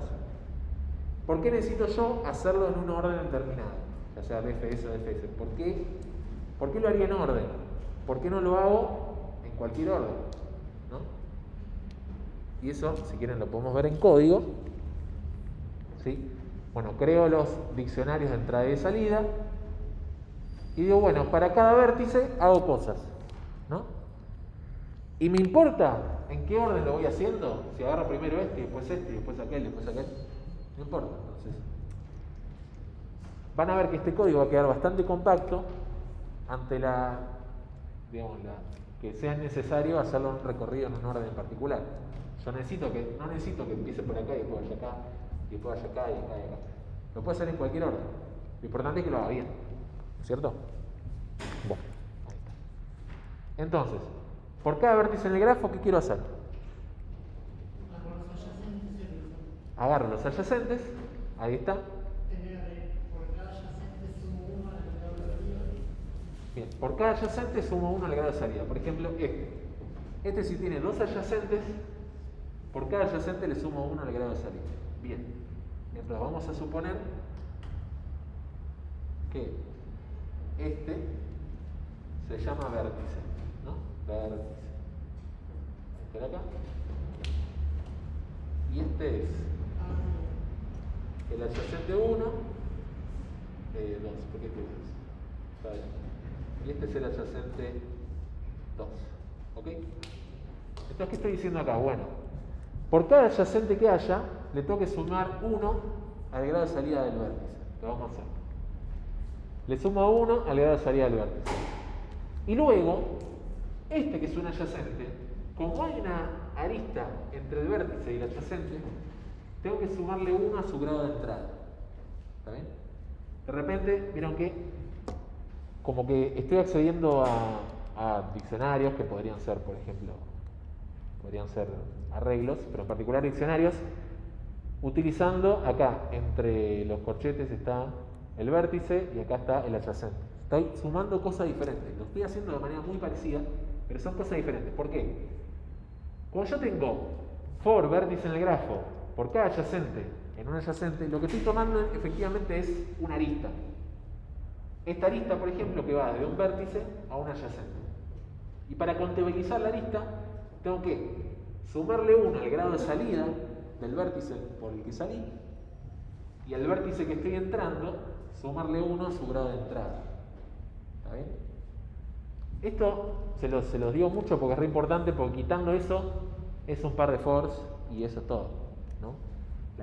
¿Por qué necesito yo hacerlo en un orden determinado? Ya sea DFS o DFS. ¿Por qué lo haría en orden? ¿Por qué no lo hago en cualquier orden? ¿No? Y eso, si quieren, lo podemos ver en código. ¿Sí? Bueno, creo los diccionarios de entrada y de salida. Y digo, bueno, para cada vértice hago cosas. ¿No? Y me importa en qué orden lo voy haciendo. Si agarro primero este, y después aquel, después aquel. No importa, entonces. Van a ver que este código va a quedar bastante compacto ante que sea necesario hacerlo un recorrido en un orden en particular. Yo no necesito que empiece por acá y después vaya acá, y después vaya acá y acá y acá. Lo puedo hacer en cualquier orden. Lo importante es que lo haga bien. ¿No es cierto? Bueno, ahí está. Entonces, por cada vértice en el grafo, ¿qué quiero hacer? agarro los adyacentes, ahí está. Por cada adyacente sumo 1 al grado de salida. Bien, por cada adyacente sumo 1 al grado de salida. Por ejemplo, este si tiene 2 adyacentes, por cada adyacente le sumo 1 al grado de salida. Bien, entonces vamos a suponer que este se llama vértice, ¿no? Vértice. Espera acá. Y este es el adyacente 1, 2, ¿por qué este 2? Está bien. Y este es el adyacente 2. ¿Ok? Entonces, ¿qué estoy diciendo acá? Bueno, por cada adyacente que haya, le tengo que sumar 1 al grado de salida del vértice. Lo vamos a hacer. Le sumo 1 al grado de salida del vértice. Y luego, este que es un adyacente, como hay una arista entre el vértice y el adyacente, tengo que sumarle 1 a su grado de entrada. ¿Está bien? De repente, vieron que como que estoy accediendo a diccionarios que podrían ser, por ejemplo, podrían ser arreglos, pero en particular diccionarios, utilizando acá entre los corchetes está el vértice y acá está el adyacente. Estoy sumando cosas diferentes, lo estoy haciendo de manera muy parecida, pero son cosas diferentes. ¿Por qué? Como yo tengo for vértice en el grafo por cada adyacente en un adyacente, lo que estoy tomando efectivamente es una arista. Esta arista, por ejemplo, que va de un vértice a un adyacente. Y para contabilizar la arista, tengo que sumarle 1 al grado de salida del vértice por el que salí, y al vértice que estoy entrando, sumarle 1 a su grado de entrada. ¿Está bien? Esto se los digo mucho porque es re importante, porque quitando eso es un par de fors y eso es todo, ¿no?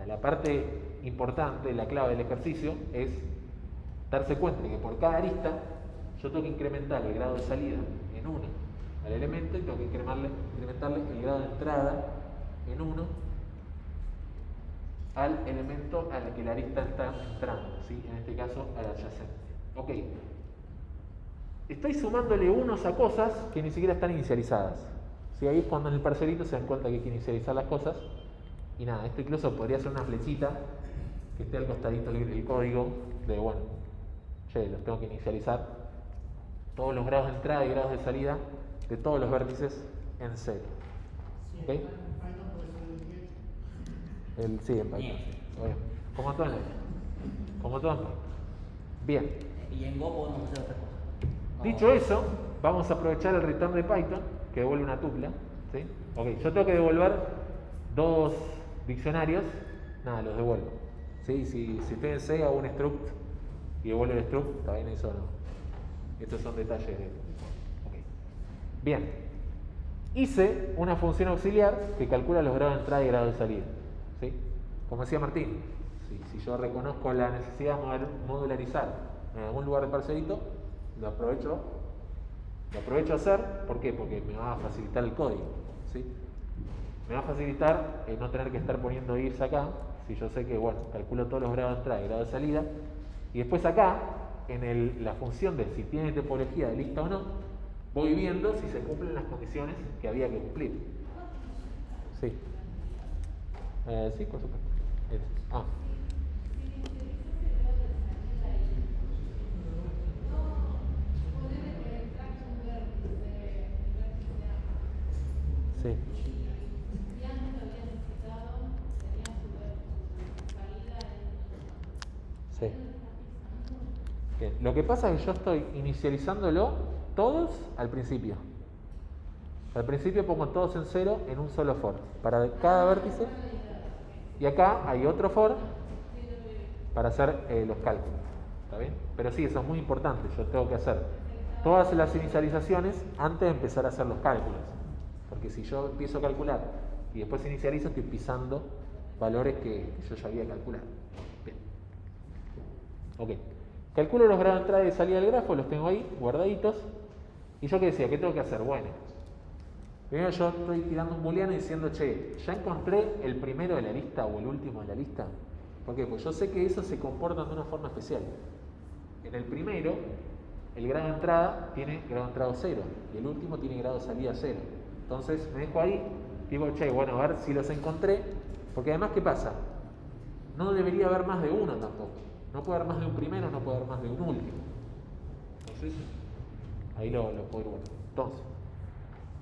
La parte importante, la clave del ejercicio es darse cuenta de que por cada arista yo tengo que incrementar el grado de salida en 1 al elemento y tengo que incrementarle el grado de entrada en 1 al elemento al que la arista está entrando, ¿sí? En este caso al adyacente. Ok. Estoy sumándole unos a cosas que ni siquiera están inicializadas. ¿Sí? Ahí es cuando en el parcelito se dan cuenta que hay que inicializar las cosas. Y nada, esto incluso podría ser una flechita que esté al costadito el código de, bueno, los tengo que inicializar todos los grados de entrada y grados de salida de todos los vértices en 0. Sí, ¿Ok? en Python puede ser el 10. Sí, en Python. Sí. Bueno, como todo en Python. Bien. Y en Go podemos hacer otra cosa. Dicho eso, vamos a aprovechar el return de Python, que devuelve una tupla. ¿Sí? Ok, yo tengo que devolver 2 diccionarios, nada, los devuelvo. ¿Sí? Si estoy en C, hago un struct y devuelvo el struct, está bien, eso no. Estos son detalles de... Okay. Bien. Hice una función auxiliar que calcula los grados de entrada y grados de salida. ¿Sí? Como decía Martín, si yo reconozco la necesidad de modularizar en algún lugar de parcelito, lo aprovecho a hacer. ¿Por qué? Porque me va a facilitar el código. ¿Sí? Me va a facilitar no tener que estar poniendo ifs acá, si yo sé que, bueno, calculo todos los grados de entrada y grados de salida, y después acá, en la función de si tiene topología de lista o no, voy viendo si se cumplen las condiciones que había que cumplir. Sí. Sí, por supuesto. Sí. Sí. Bien. Lo que pasa es que yo estoy inicializándolo todos al principio. Al principio pongo todos en 0 en un solo for para cada vértice, y acá hay otro for para hacer los cálculos. ¿Está bien? Pero sí, eso es muy importante. Yo tengo que hacer todas las inicializaciones antes de empezar a hacer los cálculos. Porque si yo empiezo a calcular y después inicializo, estoy pisando valores que yo ya había calculado. Bien. Ok. Calculo los grados de entrada y salida del grafo, los tengo ahí guardaditos. ¿Y yo qué decía? ¿Qué tengo que hacer? Bueno, primero yo estoy tirando un booleano y diciendo, che, ya encontré el primero de la lista o el último de la lista. ¿Por qué? Pues yo sé que esos se comportan de una forma especial. En el primero, el grado de entrada tiene grado de entrada 0 y el último tiene grado de salida 0. Entonces me dejo ahí, digo, che, bueno, a ver si los encontré. Porque además, ¿qué pasa? no debería haber más de uno tampoco. No puede haber más de un primero, no puede haber más de un último. Entonces, ahí lo puedo ir bueno. Entonces,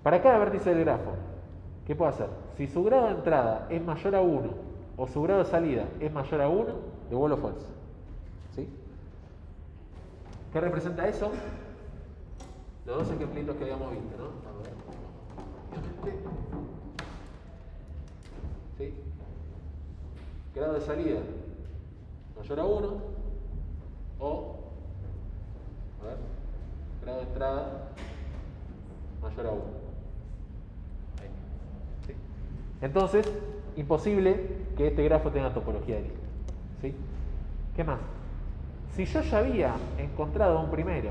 para cada vértice del grafo, ¿qué puedo hacer? Si su grado de entrada es mayor a 1 o su grado de salida es mayor a 1, devuelvo false. ¿Sí? ¿Qué representa eso? Los dos ejemplitos que habíamos visto, ¿no? A ver. Obviamente. ¿Sí? Grado de salida mayor a 1 o, a ver, grado de entrada mayor a 1. Ahí. ¿Sí? Entonces, imposible que este grafo tenga topología de lista. ¿Sí? ¿Qué más? Si yo ya había encontrado un primero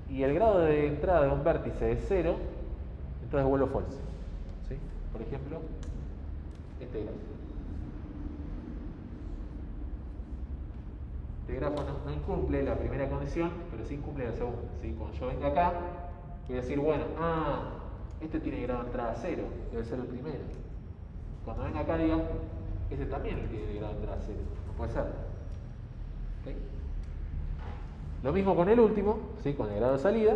y el grado de entrada de un vértice es 0, entonces vuelvo false. ¿Sí? Por ejemplo, este grafo. Este grafo no incumple la primera condición, pero sí incumple la segunda. ¿Sí? Cuando yo venga acá, voy a decir, bueno, este tiene grado de entrada 0, debe ser el primero. Cuando venga acá diga, este también tiene grado de entrada 0, no puede ser. ¿Okay? Lo mismo con el último, ¿sí? Con el grado de salida.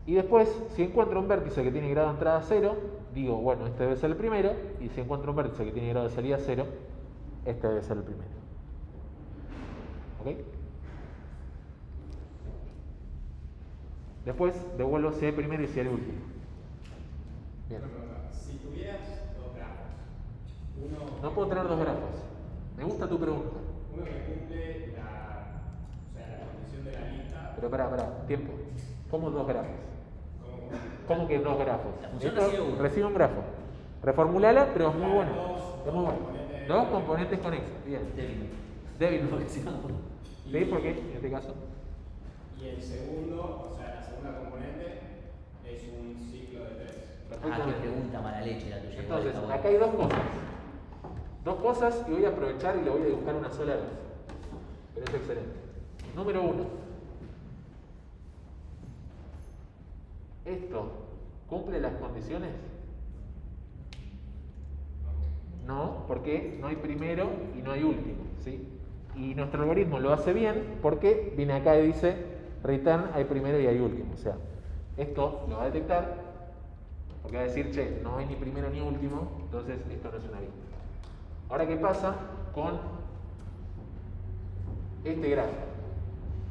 Y después, si encuentro un vértice que tiene grado de entrada 0, digo, bueno, este debe ser el primero. Y si encuentro un vértice que tiene grado de salida 0, este debe ser el primero. ¿Ok? Después devuelvo si hay primero y si hay último. Bien. Si tuvieras dos grafos, uno... No puedo tener dos grafos. Me gusta tu pregunta. Uno que cumple la condición de la lista. Pero pará, tiempo. ¿Cómo dos grafos? ¿Cómo? ¿Cómo que dos grafos? La función Esto recibe uno. recibe un grafo. Reformulala, pero es muy bueno. Es muy bueno. componentes. Dos componentes conexos. Bien. Débil. Porque si no, ¿Sí? ¿Por qué? En este caso. Y el segundo, la segunda componente, es un ciclo de 3. qué Perfectamente. pregunta mala leche la tuya. Entonces, Igual está acá hay dos cosas. Dos cosas y voy a aprovechar y lo voy a dibujar una sola vez. Pero es excelente. Número 1. ¿Esto cumple las condiciones? No, porque no hay primero y no hay último, ¿sí? Y nuestro algoritmo lo hace bien porque viene acá y dice return hay primero y hay último. O sea, esto lo va a detectar porque va a decir, che, no hay ni primero ni último, entonces esto no es una lista. Ahora, ¿qué pasa con este grafo?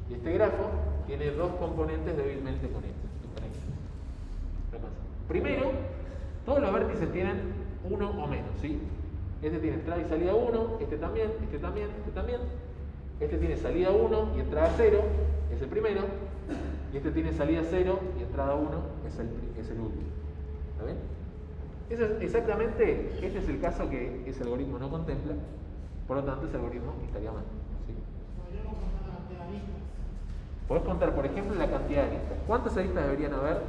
Y este grafo tiene dos componentes débilmente conectados. ¿Qué pasa? Primero, todos los vértices tienen uno o menos, ¿sí? Este tiene entrada y salida 1, este también, este también, este también. Este tiene salida 1 y entrada 0, es el primero. Y este tiene salida 0 y entrada 1, es el último. ¿Está bien? Eso es exactamente, este es el caso que ese algoritmo no contempla, por lo tanto ese algoritmo estaría mal. ¿Sí? Podríamos contar la cantidad de listas. Podés contar, por ejemplo, la cantidad de listas. ¿Cuántas aristas deberían haber?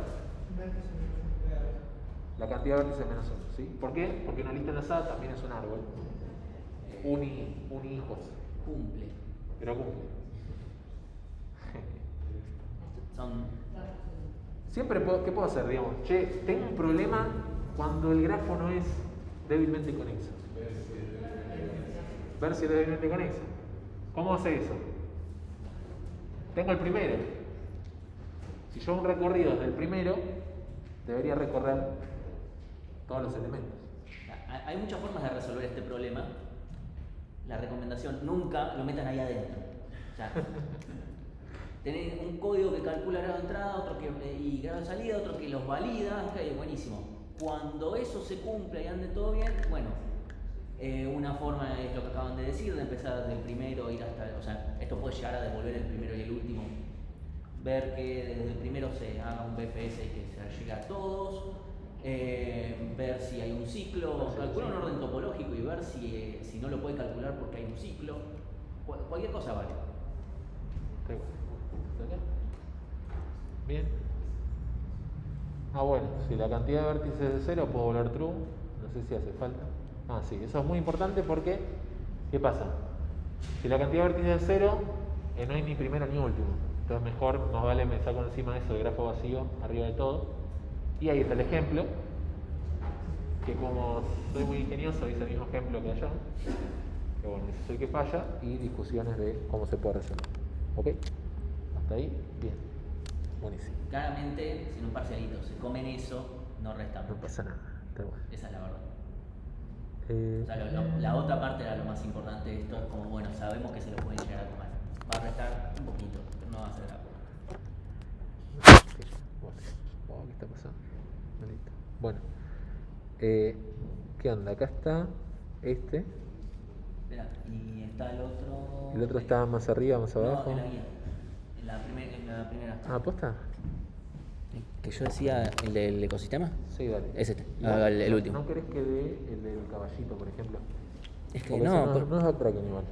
Vértice menos La cantidad de vértices menos 1. ¿Sí? ¿Por qué? Porque una lista enlazada también es un árbol. Unihijos. cumple. Pero cumple. Son Siempre ¿qué puedo hacer? Digamos, che, tengo un problema cuando el grafo no es débilmente conexo. Ver si es débilmente conexo. ¿Cómo hace eso? Tengo el primero. Si yo hago un recorrido desde el primero, debería recorrer todos los elementos. Hay muchas formas de resolver este problema. La recomendación, nunca lo metan ahí adentro. O sea, tenés un código que calcula grado de entrada, otro y grado de salida, otro que los valida, ok, buenísimo. Cuando eso se cumple y ande todo bien, bueno, una forma es lo que acaban de decir, de empezar desde el primero, ir hasta, o sea, esto puede llegar a devolver el primero y el último. Ver que desde el primero se haga un BFS y que se llegue a todos. Ver si hay un ciclo, calcular un orden topológico y ver si no lo puede calcular porque hay un ciclo. Cualquier cosa vale. Bien. Bueno, si la cantidad de vértices es 0, puedo volver true. No sé si hace falta. Sí, eso es muy importante porque, ¿qué pasa? Si la cantidad de vértices es 0, no hay ni primero ni último. Entonces mejor, más vale me saco encima de eso el grafo vacío arriba de todo. Y ahí está el ejemplo, que como soy muy ingenioso, hice el mismo ejemplo que allá. Pero bueno, ese es el que falla y discusiones de cómo se puede resolver. ¿Ok? Hasta ahí, bien. Buenísimo. Claramente, si en un parcialito se comen eso, no resta No mucho. pasa nada. Está bueno. Esa es la verdad. Eh, O sea, la otra parte era lo más importante de esto, es como, bueno, sabemos que se lo pueden llegar a comer. Va a restar un poquito, pero no va a ser la Bueno, oh, ¿qué está pasando? Listo. Bueno, ¿qué onda? Acá está este. Espera, y está el otro. El otro está más arriba, más abajo. No, en la guía. En la primera. Ah, ¿posta? Que yo decía, el del ecosistema. Sí, dale. Es este, No, el último. ¿No querés que dé el del caballito, por ejemplo? Es que Porque no, ese no es backtracking igual.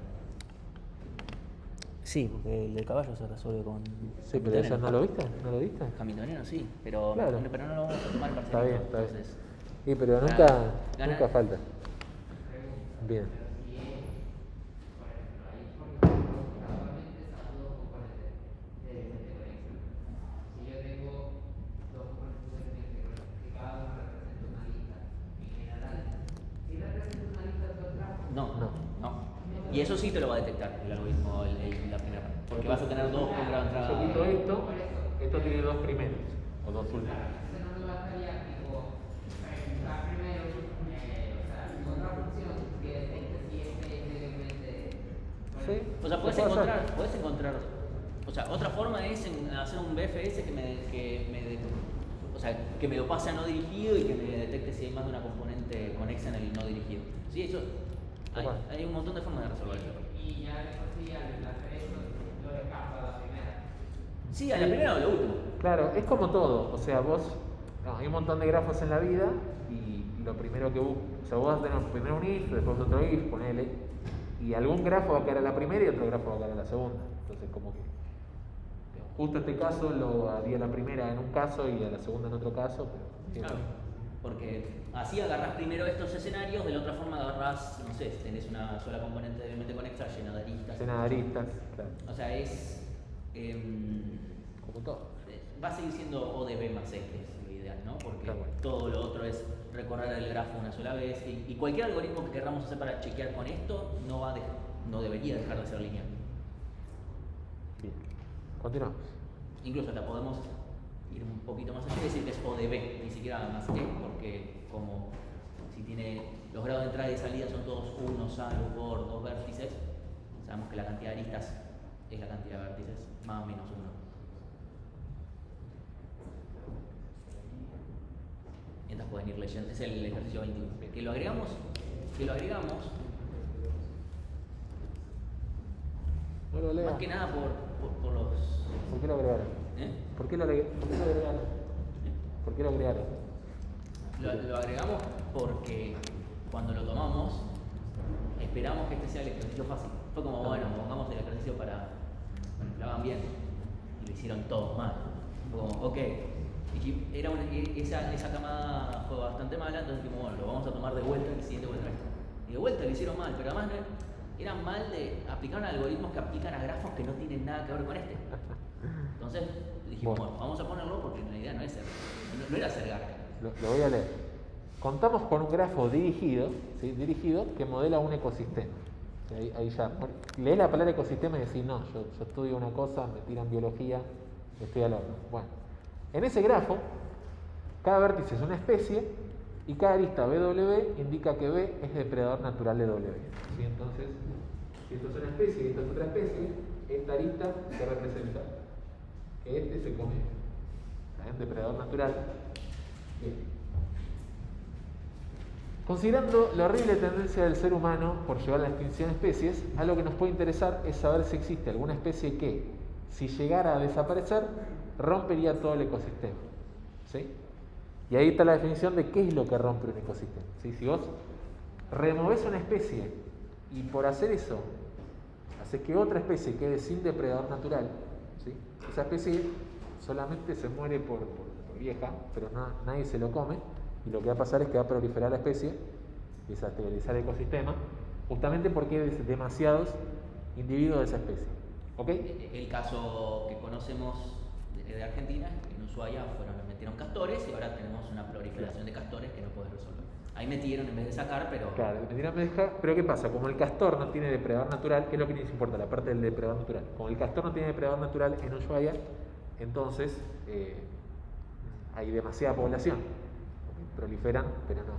Sí, porque el del caballo se resuelve con. Sí, pero eso no lo viste, ¿no lo viste? Hamiltoniano sí, pero, Claro. pero no lo vamos a tomar en Está parcialito. bien, está bien. Entonces, Sí, pero Gana- nunca gana- falta. Bien. Si yo tengo dos componentes que cada uno representa una lista, en general, si representa una lista de dos grafos, no. Y eso sí te lo va a detectar el algoritmo, la primera parte. Porque vas a tener dos con gran entrada. Yo quito esto tiene dos primeros, o dos últimos. entonces no me bastaría tipo buscar primero, o sea, otra función que detecte si este es legalmente. Sí. O sea, se puede hacer. puedes encontrar. O sea, otra forma es hacer un BFS que me lo pase a no dirigido y que me detecte si hay más de una componente conexa en el no dirigido. Sí, eso. Hay un montón de formas de resolverlo. Y ya después sí, al hacer eso, lo descarto a la primera. Sí, a la primera o la última. Claro, es como todo. O sea, hay un montón de grafos en la vida y lo primero que o sea, vos vas a tener primero un if, después otro if, ponele, y algún grafo va a caer a la primera y otro grafo va a caer a la segunda. Entonces, como que justo este caso lo haría la primera en un caso y a la segunda en otro caso, pero siempre. Claro. Porque así agarras primero estos escenarios, de la otra forma agarras, no sé, tenés una sola componente de mente conexa llena de aristas. Llena de aristas, claro. O sea, es. Como todo. Va a seguir siendo ODB más E, que es lo ideal, ¿no? Porque Claro. todo lo otro es recorrer el grafo una sola vez. Y cualquier algoritmo que queramos hacer para chequear con esto no debería dejar de ser lineal. Bien. Continuamos. Incluso hasta podemos ir un poquito más allá y decir que es ODB, ni siquiera más E, porque como si tiene los grados de entrada y salida son todos uno salvo por dos vértices, sabemos que la cantidad de aristas es la cantidad de vértices más o menos uno. Mientras pueden ir leyendo, es el ejercicio 21. Que lo agregamos, No lo leas. más que nada por los. ¿Por qué lo agregaron? ¿Eh? ¿Por qué lo agregaron? ¿Por qué lo agregaron? Lo agregamos porque cuando lo tomamos esperamos que este sea el ejercicio fácil. Fue como, bueno, pongamos el ejercicio para que lo hagan bien. Y lo hicieron todos mal. Fue como, ok. Y esa camada fue bastante mala, entonces dijimos, bueno, lo vamos a tomar de vuelta el siguiente cuatrimestre. Y de vuelta lo hicieron mal, pero además eran mal aplicaron algoritmos que aplican a grafos que no tienen nada que ver con este. Entonces dijimos, bueno, vamos a ponerlo porque la idea no era hacer garca. Lo voy a leer. Contamos con un grafo dirigido, ¿sí? Dirigido que modela un ecosistema. Ahí ya. Lee la palabra ecosistema y decís, no, yo estudio una cosa, me tiran biología, estoy al horno. Bueno, en ese grafo, cada vértice es una especie y cada arista BW indica que B es depredador natural de W. ¿Sí? Entonces, si esto es una especie y esto es otra especie, esta arista se representa que este se come. ¿Está? Depredador natural. Bien. Considerando la horrible tendencia del ser humano por llevar a la extinción de especies, algo que nos puede interesar es saber si existe alguna especie que, si llegara a desaparecer, rompería todo el ecosistema. ¿Sí? Y ahí está la definición de qué es lo que rompe un ecosistema. ¿Sí? Si vos removés una especie y por hacer eso hace que otra especie quede sin depredador natural, ¿sí? Esa especie solamente se muere por vieja, pero nadie se lo come, y lo que va a pasar es que va a proliferar la especie, desestabilizar el ecosistema, justamente porque hay demasiados individuos de esa especie. ¿Ok? El caso que conocemos de Argentina, en Ushuaia metieron castores y ahora tenemos una proliferación de castores que no puedes resolver. Ahí metieron en vez de sacar, pero... Claro, pero ¿qué pasa? Como el castor no tiene depredador natural, ¿qué es lo que nos importa? La parte del depredador natural. Como el castor no tiene depredador natural en Ushuaia, entonces hay demasiada población. Proliferan, pero no.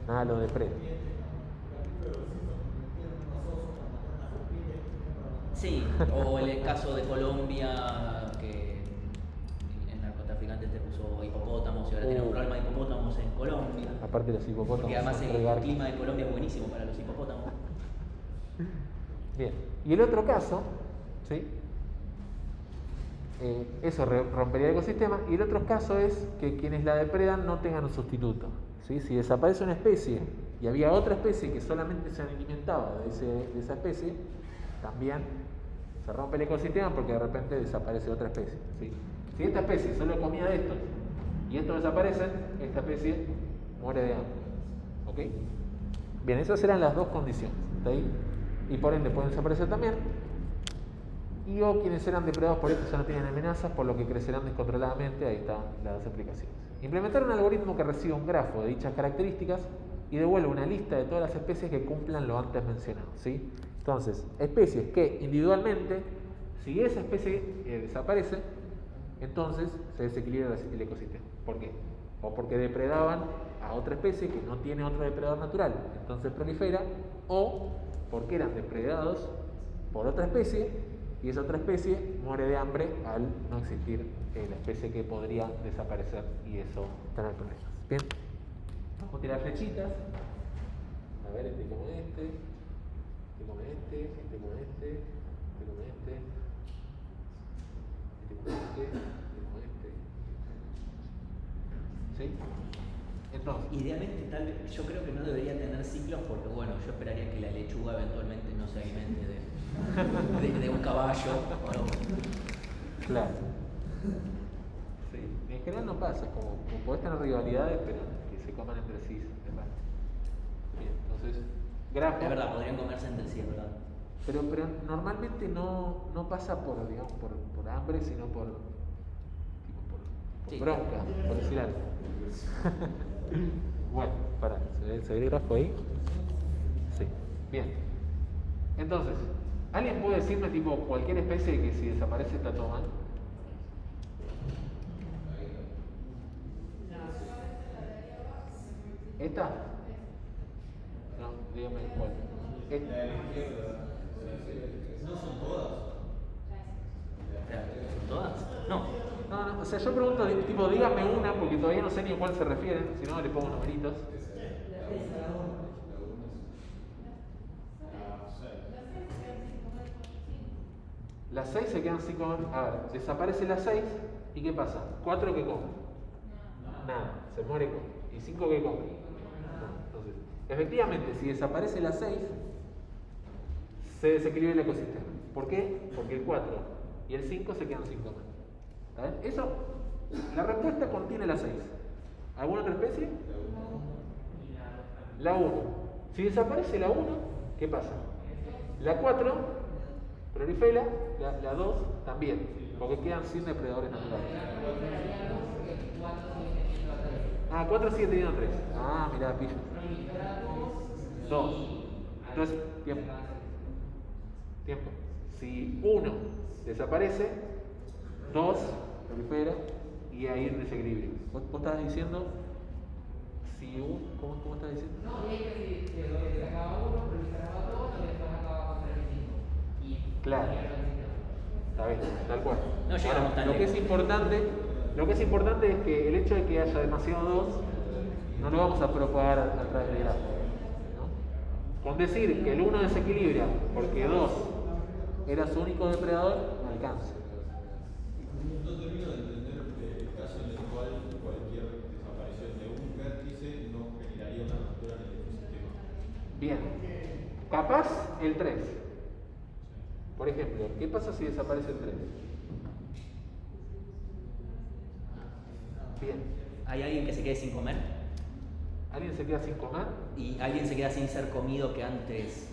Nada lo depreda. Sí, o en el caso de Colombia, que el narcotraficante te puso hipopótamos y ahora tiene un problema de hipopótamos en Colombia. Aparte de los hipopótamos. Porque además son el regarcas. clima de Colombia es buenísimo para los hipopótamos. Bien, y el otro caso, ¿sí? Eso rompería el ecosistema. Y el otro caso es que quienes la depredan no tengan un sustituto, ¿sí? Si desaparece una especie y había otra especie que solamente se alimentaba de esa especie, también se rompe el ecosistema porque de repente desaparece otra especie, ¿sí? Si esta especie solo comía de estos y estos desaparecen, esta especie muere de hambre, ¿ok? Bien, esas eran las dos condiciones, ¿está ahí? Y por ende pueden desaparecer también. Y o quienes eran depredados por esto ya no tienen amenazas, por lo que crecerán descontroladamente. Ahí están las dos explicaciones. Implementar un algoritmo que reciba un grafo de dichas características y devuelva una lista de todas las especies que cumplan lo antes mencionado, ¿sí? Entonces, especies que individualmente, si esa especie desaparece, entonces se desequilibra el ecosistema. ¿Por qué? O porque depredaban a otra especie que no tiene otro depredador natural, entonces prolifera, o porque eran depredados por otra especie y esa otra especie muere de hambre al no existir la especie que podría desaparecer, y eso trae problemas. Bien, vamos a tirar flechitas. A ver, este como este como este como este como este como este. ¿Sí? Entonces, Idealmente, tal vez, yo creo que no debería tener ciclos porque, bueno, yo esperaría que la lechuga eventualmente no se alimente de un caballo. claro. Sí. En general no pasa, como podés tener rivalidades, pero que se coman entre sí, es raro. Bien, entonces, grafo. Es verdad, podrían comerse entre sí, es verdad. Pero normalmente no pasa por, digamos, por hambre, sino por Sí. bronca, por decir algo. Bueno, para, ¿se ve el grafo ahí? Sí, bien. Entonces, ¿alguien puede decirme tipo cualquier especie que si desaparece está todo mal? ¿Esta? No, dígame cuál. No son todas. ¿Son todas? No. No, o sea, yo pregunto, tipo, dígame una, porque todavía no sé ni a cuál se refieren, si no le pongo numeritos. Las 6 se quedan 5. A ver, desaparece las 6, ¿y qué pasa? 4 que comen. Nada, se muere con. ¿Y 5 que comen? Entonces, efectivamente, si desaparece las 6, se desequilibra el ecosistema. ¿Por qué? Porque el 4 y el 5 se quedan sin comer. ¿Está bien? Eso, la respuesta contiene la 6. ¿Alguna otra especie? La 1. Si desaparece la 1, ¿qué pasa? La 4 prolifera, la 2 también, porque quedan sin depredadores naturales. Ah, 4 sigue teniendo 3. Ah, mirá, pillo. 2. Entonces, tiempo. Si 1 desaparece, 2 prolifera y ahí el desequilibrio. ¿Vos estabas diciendo? Si ¿Cómo estás diciendo? No, y que si sacaba uno, proliferaba dos y después acababa con 35. Claro. Está bien, tal cual. No llegamos tan lo que lejos. es importante es que el hecho de que haya demasiado 2 no lo vamos a propagar a través del grafo, ¿no? Con decir que el 1 desequilibra porque 2 era su único depredador, no alcanza. No termino de entender el caso en el cual cualquier desaparición de un vértice no generaría una ruptura en el ecosistema. Bien, capaz el 3. Por ejemplo, ¿qué pasa si desaparece el 3? Bien, ¿Hay alguien que se quede sin comer? ¿alguien se queda sin comer? ¿Y alguien se queda sin ser comido que antes?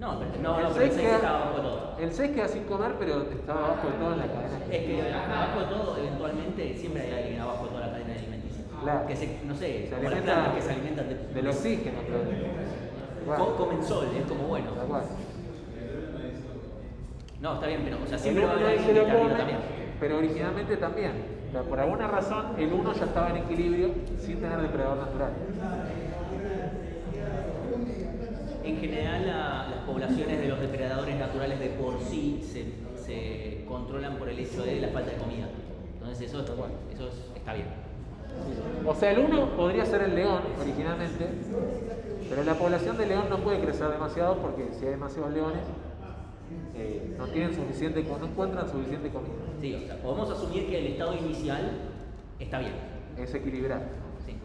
pero el 6 estaba abajo de todo. El 6 queda sin comer, pero estaba abajo de todo en la cadena. Es que abajo de todo, eventualmente, siempre hay alguien abajo de toda la cadena alimenticia. Claro. Que no sé, Se como las alimenta plantas que se alimentan del oxígeno, pero comen sol, es como bueno. tal cual. No, está bien, pero o sea, El siempre va a 1 haber se alguien que lo esté arriba come, también. pero originalmente también. O sea, por alguna razón, el 1 ya estaba en equilibrio sin tener depredador natural. En general, las poblaciones de los depredadores naturales de por sí se controlan por el hecho de la falta de comida. Entonces eso está bien. O sea, el 1 podría ser el león originalmente, pero la población de león no puede crecer demasiado porque si hay demasiados leones, no encuentran suficiente comida. Sí, o sea, podemos asumir que el estado inicial está bien. Es equilibrar. Sí.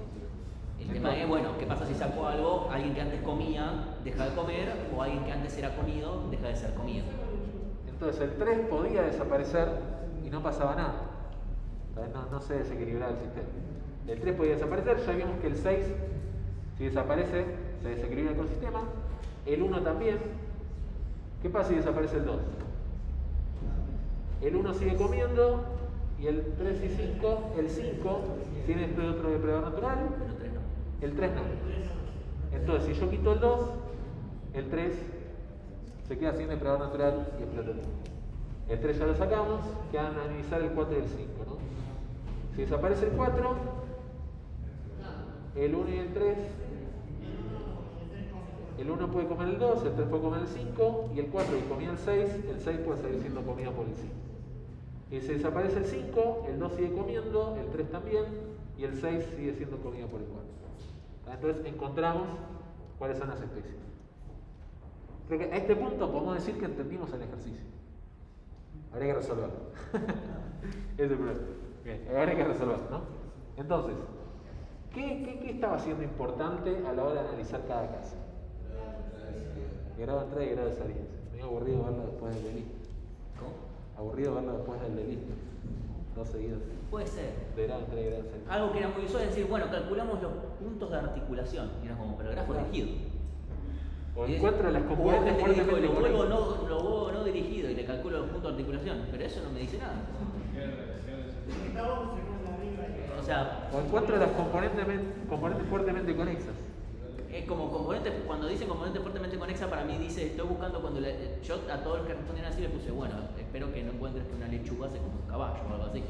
El tema es, bueno, ¿qué pasa si saco algo? Alguien que antes comía deja de comer, o alguien que antes era comido deja de ser comido. Entonces el 3 podía desaparecer y no pasaba nada. No se desequilibraba el sistema. El 3 podía desaparecer, ya vimos que el 6, si desaparece, se desequilibra el ecosistema. El 1 también. ¿Qué pasa si desaparece el 2? El 1 sigue comiendo y el 3 y 5, el 5 tiene otro depredador natural, Pero 3 no. el 3 no. Entonces, si yo quito el 2, el 3 se queda sin depredador natural y explota el 1. El 3 ya lo sacamos, quedan a analizar el 4 y el 5, ¿no? Si desaparece el 4, el 1 y el 3, el 1 puede comer el 2, el 3 puede comer el 5, y el 4 que comía el 6 puede seguir siendo comido por el 5. Y si desaparece el 5, el 2 sigue comiendo, el 3 también, y el 6 sigue siendo comido por el 4. Entonces encontramos cuáles son las especies. Creo que a este punto podemos decir que entendimos el ejercicio. Habría que resolverlo. Ese es el problema. Bien, habría que resolverlo, ¿no? Entonces, ¿qué estaba siendo importante a la hora de analizar cada caso? Grado de entrada y grado de salida. Me aburrido verlo después del delito. ¿Cómo? Aburrido verlo después del delito. Dos seguidos. Puede ser. De grado de entrada y grado de salida. Algo que era muy usual es decir, bueno, calculamos los puntos de articulación. Y era como, pero grafo dirigido. O Y encuentro las componentes hubo gente que dijo, fuertemente lo conexas. vuelvo no dirigido y le calculo los puntos de articulación. Pero eso no me dice nada. Estábamos en la arriba. O sea, O encuentro las componentes fuertemente conexas. es como componentes, cuando dicen componente fuertemente conexa, para mí dice, estoy buscando yo a todos los que respondieron así le puse, bueno, espero que no encuentres que una lechuga se come un caballo o algo así.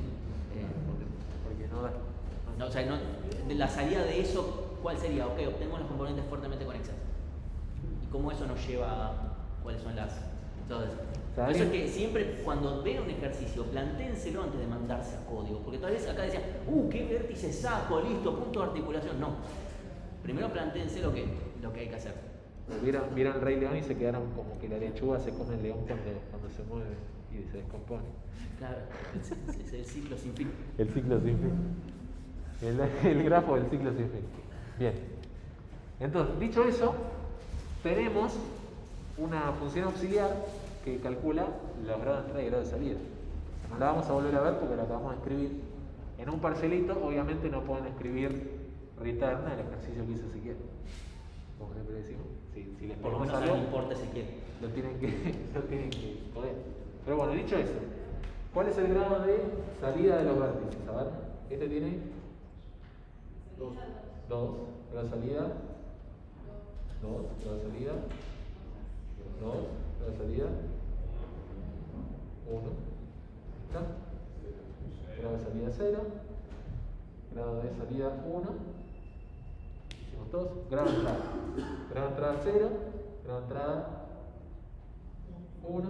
Porque no da. No, o sea, de la salida de eso, ¿cuál sería? Ok, obtenemos los componentes fuertemente conexas. ¿Y cómo eso nos lleva a cuáles son las...? Entonces, por eso es que siempre cuando ven un ejercicio, plantéenselo antes de mandarse a código. Porque tal vez acá decían, qué vértice saco, listo, punto de articulación. No. Primero plantéense lo que hay que hacer. Vieron Rey León y se quedaron como que la lechuga se come el león cuando se mueve y se descompone. Claro, es el ciclo sin fin. El ciclo sin fin. El grafo del ciclo sin fin. Bien. Entonces, dicho eso, tenemos una función auxiliar que calcula los grados de entrada y grados de salida. No la vamos a volver a ver porque la acabamos de escribir. En un parcelito, obviamente, no pueden escribir return el ejercicio que hizo Ezequiel. Como siempre decimos, si les Por lo ponemos menos algo, no importa si quieren. lo tienen que poder. Pero bueno, dicho eso, ¿cuál es el grado de salida de los vértices? A ver, este tiene 2. Grado de salida. 2. Grado de salida. 2. Grado de salida. 1. ¿Está? Grado de salida 0. Grado de salida 1. Hicimos 2. Grado de entrada. Grado de entrada 0. Grado de entrada 1.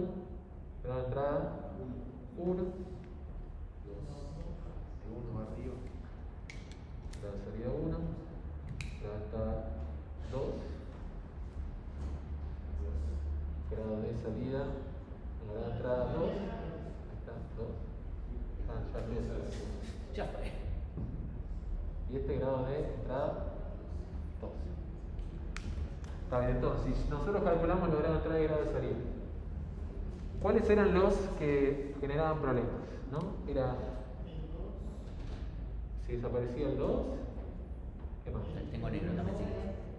Grado de entrada 1. 2. El 1 va arriba. Grado de salida 1. Grado de entrada 2. Grado de salida. Grado de entrada 2. Ahí está, 2. Ya 3. Ya fue. Y este grado de entrada 2. Está bien, entonces, si nosotros calculamos los grados de entrada y grado de salida, ¿cuáles eran los que generaban problemas? ¿No? Era. Si desaparecía el 2, ¿qué más? Tengo negro también, sí.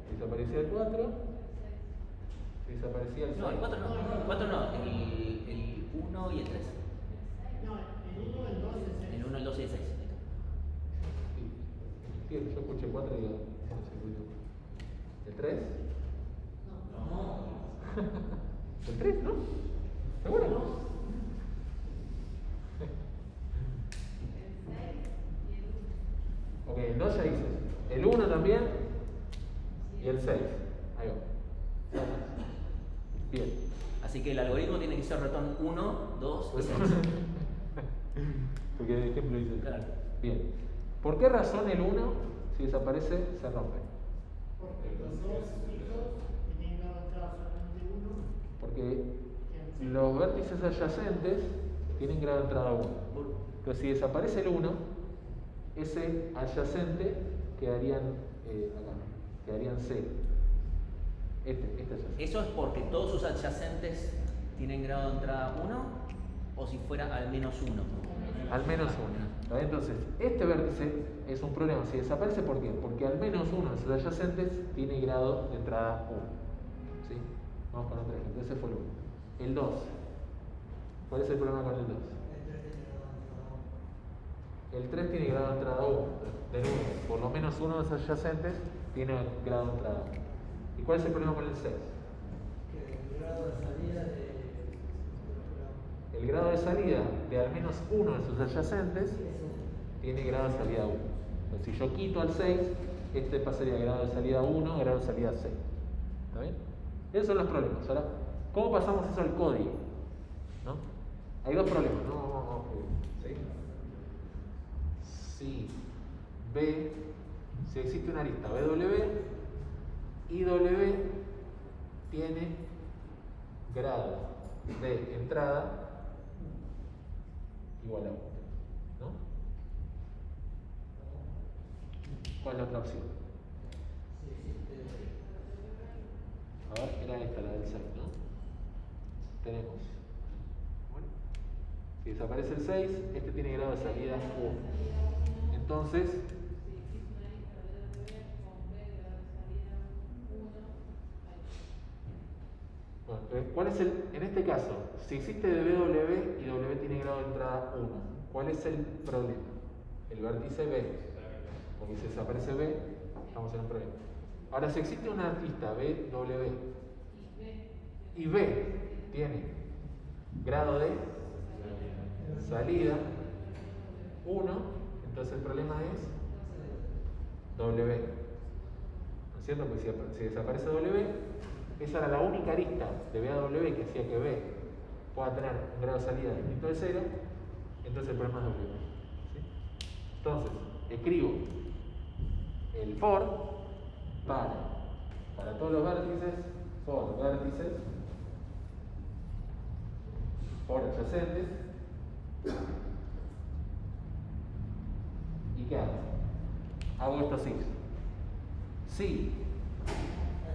Si desaparecía el 4, si Si desaparecía el 6. No, el 4 no. El 4 no. El 1 y el 3. No, el 1, el 2, el 6. El 1, el 2 y el 6. Sí, yo escuché 4 y digo, ¿el 3? No. ¿El 3, no? ¿Seguro? Ok, el 2 ya dices. El 1 también. Y el 6. Ahí va. Bien. Así que el algoritmo tiene que ser ratón 1, 2 y 6. Porque de ejemplo dice. Claro. Bien. ¿Por qué razón el 1, si desaparece, se rompe? Porque los dos hijos que tienen grado de entrada solamente uno, Porque los vértices adyacentes tienen grado de entrada 1. Entonces, si desaparece el 1, ese adyacente quedarían acá, quedarían 0. Este adyacente. ¿Eso es porque todos sus adyacentes tienen grado de entrada 1 o si fuera al menos 1? Al menos 1. Entonces, este vértice es un problema. Si desaparece, ¿por qué? Porque al menos uno de sus adyacentes tiene grado de entrada 1. ¿Sí? Vamos con otro ejemplo. Ese fue el 1. El 2. ¿Cuál es el problema con el 2? El 3 tiene grado de entrada 1. De nuevo, por lo menos uno de los adyacentes tiene grado de entrada 1. ¿Y cuál es el problema con el 6? Que el grado de salida de. El grado de salida de al menos uno de sus adyacentes tiene grado de salida 1. Entonces, si yo quito al 6, este pasaría a grado de salida 1, grado de salida 6. ¿Está bien? Esos son los problemas. Ahora, ¿cómo pasamos eso al código? ¿No? Hay dos problemas. No. ¿Sí? Si existe una arista BW, IW tiene grado de entrada igual a 1. ¿No? ¿Cuál es la otra opción? Si existe. A ver, era esta la del 6, ¿no? Tenemos. Bueno, si desaparece el 6, este tiene grado de salida 1. Entonces, bueno, ¿cuál es en este caso, si existe de BW y W tiene grado de entrada 1, ¿cuál es el problema? El vértice B. Porque si desaparece B, estamos en un problema. Ahora, si existe una arista BW y B tiene grado de salida 1, entonces el problema es W. ¿No es cierto? Porque si desaparece W, esa era la única arista de BW que hacía que B pueda tener un grado de salida distinto de 0, entonces el problema es W. ¿Sí? Entonces, escribo el for para todos los vértices, for vértices, for adyacentes, ¿y qué hago? Hago esto así. Si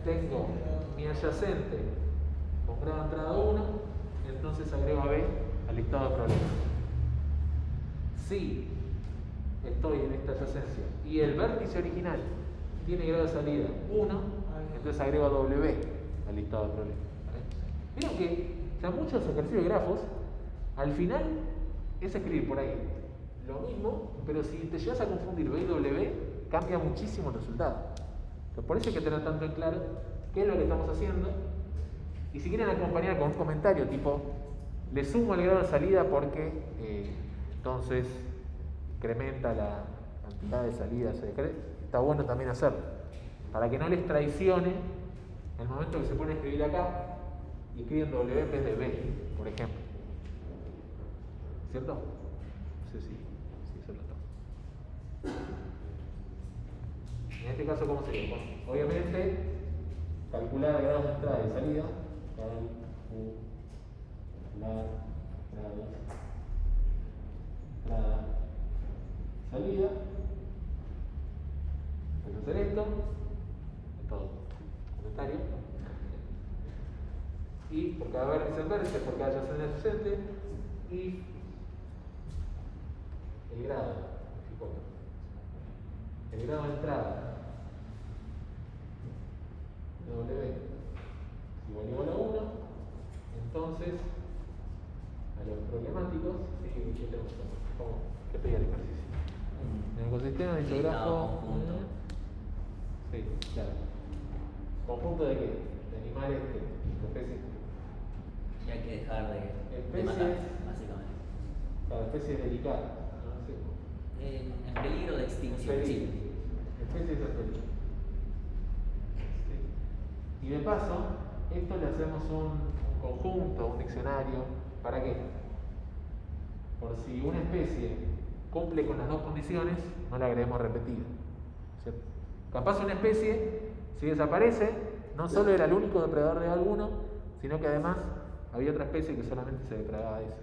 tengo mi adyacente con grado de entrada 1, entonces agrego a B al listado de problemas. Si estoy en esta adyacencia y el vértice original tiene grado de salida 1, entonces agrego a W al listado de problemas. Vieron que ya muchos ejercicios de grafos, al final es escribir por ahí lo mismo, pero si te llegas a confundir B y W, cambia muchísimo el resultado. Entonces, por eso hay que tener tanto en claro qué es lo que estamos haciendo. Y si quieren acompañar con un comentario tipo, le sumo el grado de salida porque entonces incrementa la cantidad de salidas, está bueno también hacerlo, para que no les traicione el momento que se pone a escribir acá y escriben W en vez de B, por ejemplo. ¿Cierto? No sé si se nota. En este caso, ¿cómo sería? Bueno, obviamente, calcular grados de entrada y salida. Calcular grados entrada salida. Voy a hacer esto. Todo. Comentario. Y por cada vértice vértice, por cada adyacente y el grado. El grado de entrada de W igual a dice listado grafo. conjunto. Sí, claro. ¿Conjunto de qué? De animales que, de especies. Y hay que dejar de Especies. matar, básicamente. Cada especie es delicada. ¿No? Sí. En peligro de extinción, Peligro. sí. Especies en peligro. Sí. Y de paso, esto le hacemos un conjunto, un diccionario. ¿Para qué? Por si una especie cumple con las dos condiciones, no la agreguemos repetida. ¿Cierto? Capaz una especie, si desaparece, no solo era el único depredador de alguno, sino que además había otra especie que solamente se depredaba de ese.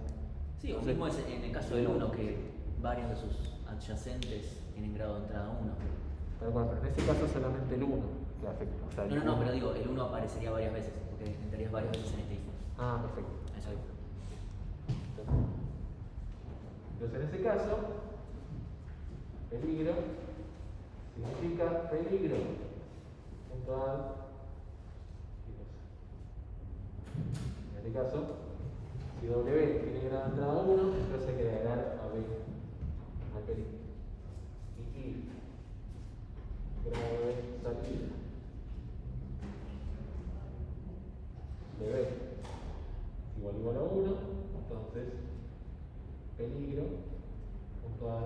Sí, o mismo es en el caso del 1, que varios de sus adyacentes tienen grado de entrada 1. Pero en ese caso solamente el 1 que afecta. O sea, No, pero digo, el 1 aparecería varias veces, porque entrarías varias veces en este ifo. Ah, perfecto. Exacto. Entonces, en ese caso, peligro significa peligro puntual. En este caso, si W tiene grado de entrada 1, entonces hay que agregar a B al peligro. Y I, grado de salida de B igual a 1, entonces peligro puntual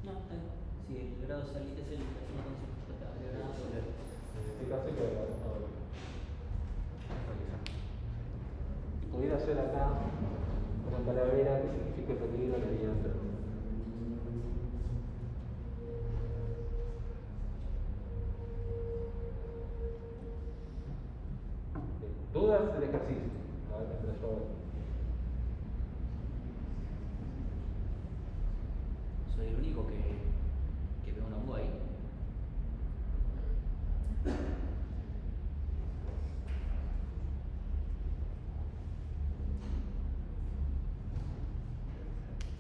No, si el grado es el entonces está agregado a doble. en este caso hay que agregar a doble. Si pudiera hacer acá una calavera que signifique peligro, le haría enter. ¿Dudas del ejercicio? A ver, mientras yo voy. Soy el único que veo un hongo ahí.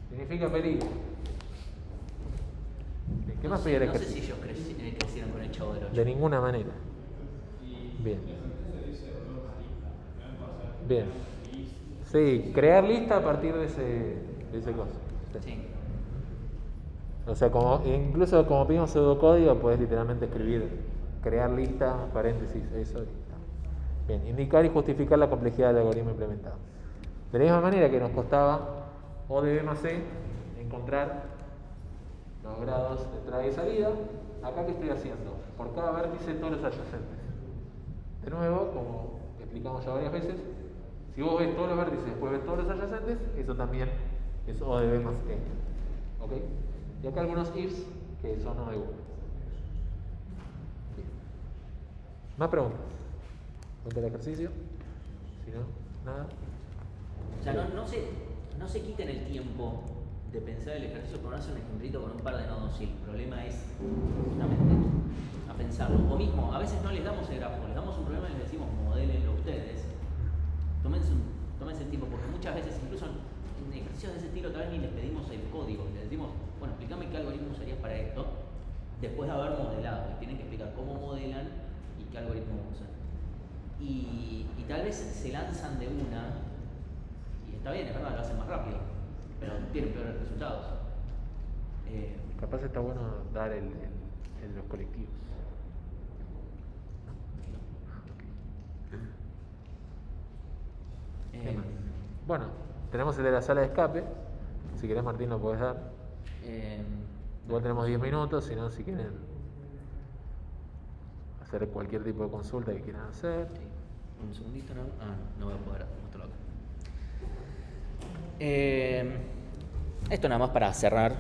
Significa peligro. ¿Qué más pedía el No sé ejercicio? si ellos crecieron con el Chavo del 8. De ninguna manera. Bien. Bien. Sí, crear lista a partir de ese coso. Sí. Sí. O sea, incluso como pedimos pseudocódigo, puedes literalmente escribir crear lista, paréntesis, eso, lista. Bien, indicar y justificar la complejidad del algoritmo implementado. De la misma manera que nos costaba O de B más C encontrar los grados de entrada y salida, acá ¿qué estoy haciendo? Por cada vértice todos los adyacentes. De nuevo, como explicamos ya varias veces, si vos ves todos los vértices y después ves todos los adyacentes, eso también es O de B más E. ¿Ok? Y acá algunos ifs que son O de 1. Bien. ¿Más preguntas? ¿Cuenta el ejercicio? Si no, nada. O sea, no se quiten el tiempo de pensar el ejercicio por no hacer un ejemplito con un par de nodos. Y el problema es justamente a pensarlo. O mismo, a veces no les damos el grafo, les damos un problema y les decimos modélenlo ustedes. Tómense el tiempo, porque muchas veces, incluso en ejercicios de ese estilo, tal vez ni les pedimos el código. Les decimos, bueno, explícame qué algoritmo usarías para esto, después de haber modelado. Y tienen que explicar cómo modelan y qué algoritmo usan. Y tal vez se lanzan de una, y está bien, es verdad, lo hacen más rápido, pero tienen peores resultados. Capaz está bueno dar en los colectivos. ¿Qué más? Bueno, tenemos el de la sala de escape. Si querés, Martín, lo podés dar. Igual tenemos 10 minutos, si no, si quieren hacer cualquier tipo de consulta que quieran hacer. Sí. Un segundito, ¿no? No voy a poder mostrarlo acá. Esto nada más para cerrar.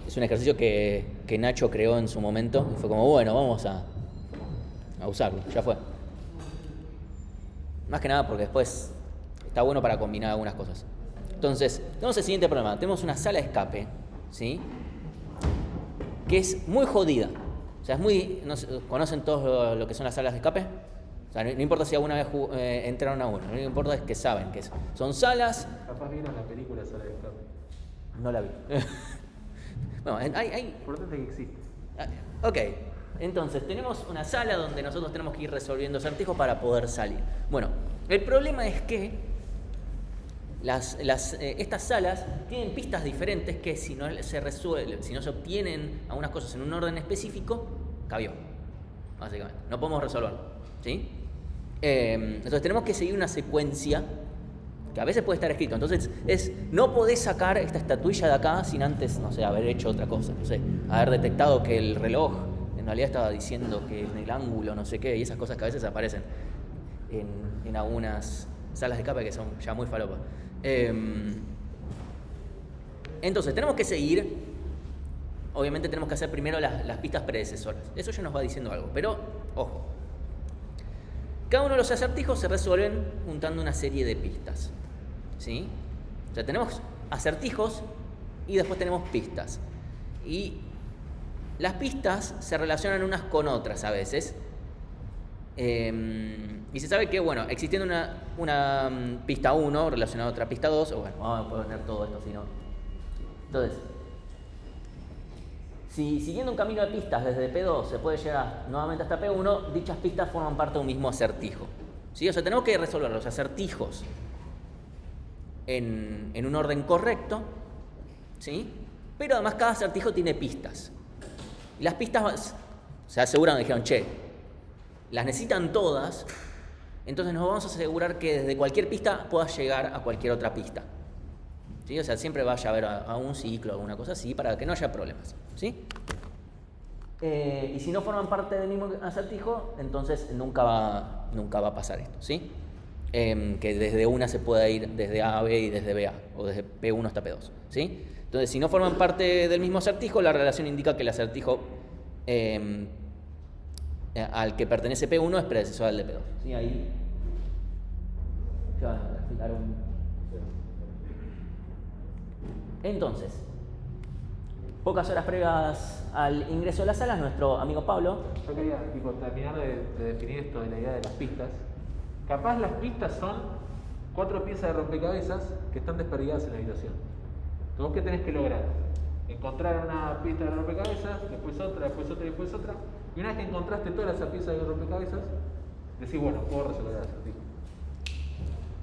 Es un ejercicio que Nacho creó en su momento y fue como, bueno, vamos a usarlo, ya fue. Más que nada porque después está bueno para combinar algunas cosas. Entonces, tenemos el siguiente problema. Tenemos una sala de escape, ¿sí? Que es muy jodida. O sea, es muy... ¿Conocen todos lo que son las salas de escape? O sea, no importa si alguna vez entraron a una. Lo único que importa es que saben que son salas... Capaz vieron la película Sala de Escape. No la vi. Bueno, hay... Importante que existe. Ok. Entonces, tenemos una sala donde nosotros tenemos que ir resolviendo acertijos para poder salir. Bueno, el problema es que estas salas tienen pistas diferentes que si no se obtienen algunas cosas en un orden específico, cabió, básicamente. No podemos resolverlo, ¿sí? Entonces tenemos que seguir una secuencia que a veces puede estar escrito. Entonces no podés sacar esta estatuilla de acá sin antes, no sé, haber hecho otra cosa, no sé, haber detectado que el reloj en realidad estaba diciendo que en el ángulo no sé qué, y esas cosas que a veces aparecen en algunas salas de capa que son ya muy falopas. Entonces tenemos que seguir, obviamente tenemos que hacer primero las pistas predecesoras. Eso ya nos va diciendo algo, pero ojo, cada uno de los acertijos se resuelven juntando una serie de pistas, ¿sí? O sea, tenemos acertijos y después tenemos pistas, y las pistas se relacionan unas con otras a veces. Y se sabe que, bueno, existiendo una pista 1 relacionada a otra pista 2, o bueno, vamos a poner todo esto, si no. Entonces, si siguiendo un camino de pistas desde P2 se puede llegar nuevamente hasta P1, dichas pistas forman parte de un mismo acertijo, ¿sí? O sea, tenemos que resolver los acertijos en un orden correcto, ¿sí? Pero además cada acertijo tiene pistas. Y las pistas se aseguran, dijeron, che, las necesitan todas, entonces nos vamos a asegurar que desde cualquier pista puedas llegar a cualquier otra pista, ¿sí? O sea, siempre vaya a haber a un ciclo, alguna cosa así, para que no haya problemas, ¿sí? Y si no forman parte del mismo acertijo, entonces nunca va a pasar esto, ¿sí? Que desde una se pueda ir desde A a B y desde B a, o desde P1 hasta P2, ¿sí? Entonces, si no forman parte del mismo acertijo, la relación indica que el acertijo al que pertenece P1 es predecesor al de P2. ¿Sí? Ahí ya van a explicar Entonces, pocas horas previas al ingreso de las salas, nuestro amigo Pablo... Yo quería terminar de definir esto de la idea de las pistas. Capaz las pistas son 4 piezas de rompecabezas que están desperdigadas en la habitación. Entonces, ¿qué tenés que lograr? Encontrar una pista de rompecabezas, después otra, después otra y después otra. Y una vez que encontraste todas esas piezas de rompecabezas, decís, bueno, puedo resolver el acertijo.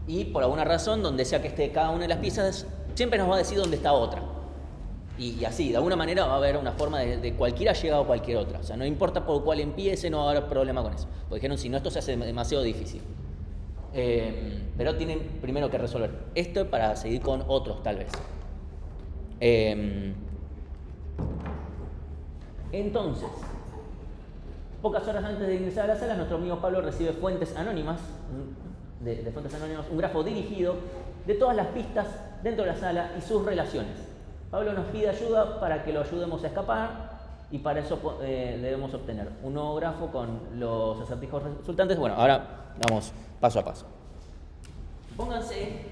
Y por alguna razón, donde sea que esté cada una de las piezas, siempre nos va a decir dónde está otra. Y así, de alguna manera va a haber una forma de cualquiera llegado a cualquier otra. O sea, no importa por cuál empiece, no va a haber problema con eso. Porque dijeron, si no, esto se hace demasiado difícil. Pero tienen primero que resolver esto para seguir con otros, tal vez. Entonces, pocas horas antes de ingresar a la sala, nuestro amigo Pablo recibe fuentes anónimas, de fuentes anónimas, un grafo dirigido de todas las pistas dentro de la sala y sus relaciones. Pablo nos pide ayuda para que lo ayudemos a escapar y para eso debemos obtener un nuevo grafo con los acertijos resultantes. Bueno, ahora vamos paso a paso. Pónganse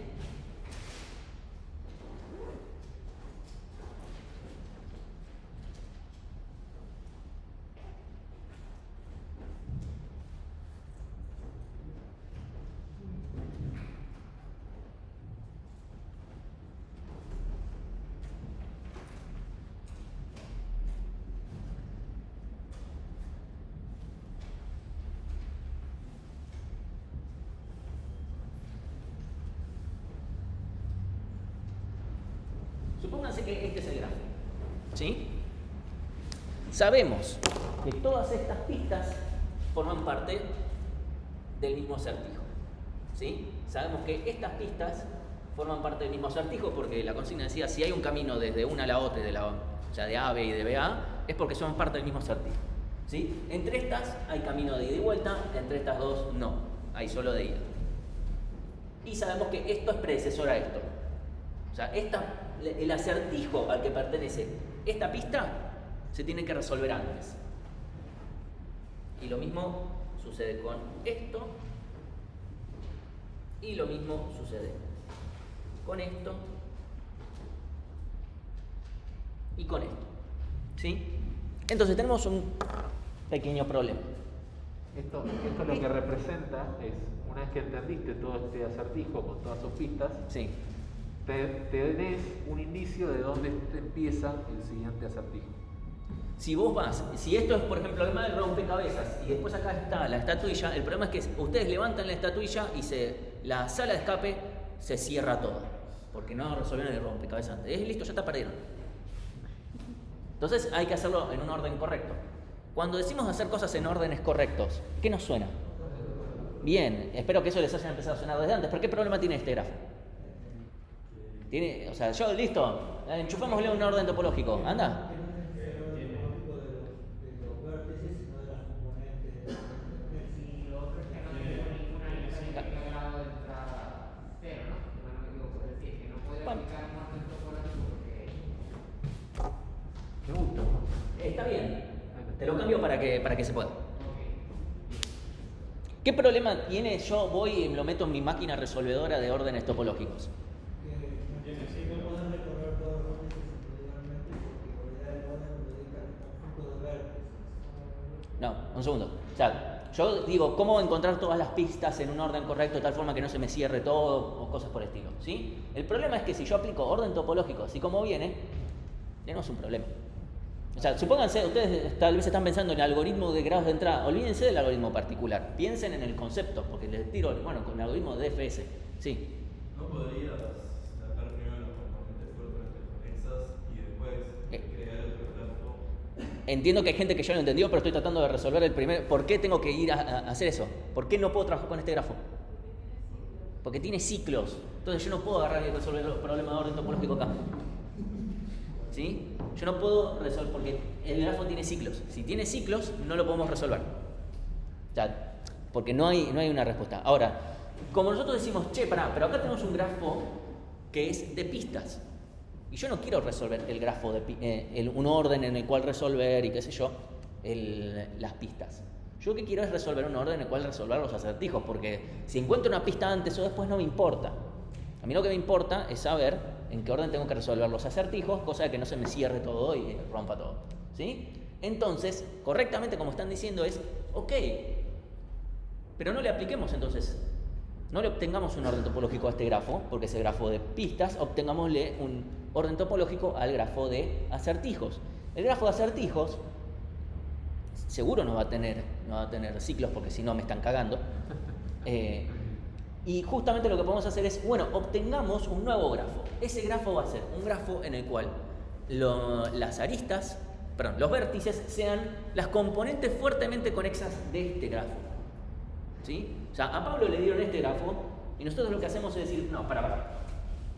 Supónganse que este es el gráfico, ¿sí? Sabemos que todas estas pistas forman parte del mismo acertijo, ¿sí? Sabemos que estas pistas forman parte del mismo acertijo porque la consigna decía si hay un camino desde una a la otra, o sea, de A a B y de B a A, es porque son parte del mismo acertijo, ¿sí? Entre estas hay camino de ida y vuelta, entre estas dos no, hay solo de ida. Y sabemos que esto es predecesor a esto. O sea, el acertijo al que pertenece esta pista se tiene que resolver antes. Y lo mismo sucede con esto. Y lo mismo sucede con esto. Y con esto. ¿Sí? Entonces tenemos un pequeño problema. Esto lo que representa es, una vez que entendiste todo este acertijo con todas sus pistas, Sí. te des un indicio de dónde empieza el siguiente acertijo. Si vos vas, si esto es por ejemplo el mal rompecabezas y después acá está la estatuilla, el problema es que ustedes levantan la estatuilla y la sala de escape se cierra toda, porque no resolvieron el rompecabezas antes. Listo, ya está, perdieron. Entonces hay que hacerlo en un orden correcto. Cuando decimos hacer cosas en órdenes correctos, ¿qué nos suena? Bien, espero que eso les haya empezado a sonar desde antes. ¿Pero qué problema tiene este grafo? O sea, yo, listo, enchufémosle un orden topológico, anda. Y lo otro es que no tengo ninguna lista que grado de entrada cero, ¿no? Si mal no me equivoco. Es decir, que no puede aplicar un orden topológico porque... Me gusta. Está bien, te lo cambio para que se pueda. ¿Qué problema tiene? Yo voy y lo meto en mi máquina resolvedora de órdenes topológicos. No pueden recorrer todos los vértices individualmente porque en realidad el orden lo dedica al conjunto de vértices. No, un segundo. O sea, yo digo, ¿cómo encontrar todas las pistas en un orden correcto de tal forma que no se me cierre todo o cosas por el estilo? ¿Sí? El problema es que si yo aplico orden topológico así como viene, tenemos un problema. O sea, supónganse, ustedes tal vez están pensando en el algoritmo de grados de entrada. Olvídense del algoritmo particular. Piensen en el concepto, porque les tiro, bueno, con el algoritmo de DFS. Sí. ¿No podrías sacar primero los componentes fuertemente conexas y después crear otro grafo? Entiendo que hay gente que ya lo entendió, pero estoy tratando de resolver el primer. ¿Por qué tengo que ir a hacer eso? ¿Por qué no puedo trabajar con este grafo? Porque tiene ciclos. Entonces yo no puedo agarrar y resolver los problemas de orden topológico acá. ¿Sí? Yo no puedo resolver porque el grafo tiene ciclos. Si tiene ciclos, no lo podemos resolver. O sea, porque no hay una respuesta. Ahora, como nosotros decimos, pero acá tenemos un grafo que es de pistas. Y yo no quiero resolver el grafo un orden en el cual resolver y qué sé yo, las pistas. Yo lo que quiero es resolver un orden en el cual resolver los acertijos, porque si encuentro una pista antes o después no me importa. A mí lo que me importa es saber en qué orden tengo que resolver los acertijos, cosa de que no se me cierre todo y rompa todo. ¿Sí? Entonces, correctamente como están diciendo es, ok, pero no le apliquemos entonces, no le obtengamos un orden topológico a este grafo, porque es el grafo de pistas, obtengámosle un orden topológico al grafo de acertijos. El grafo de acertijos seguro no va a tener ciclos, porque si no me están cagando. Y justamente lo que podemos hacer es, bueno, obtengamos un nuevo grafo. Ese grafo va a ser un grafo en el cual los vértices sean las componentes fuertemente conexas de este grafo. ¿Sí? O sea, a Pablo le dieron este grafo y nosotros lo que hacemos es decir, no, para,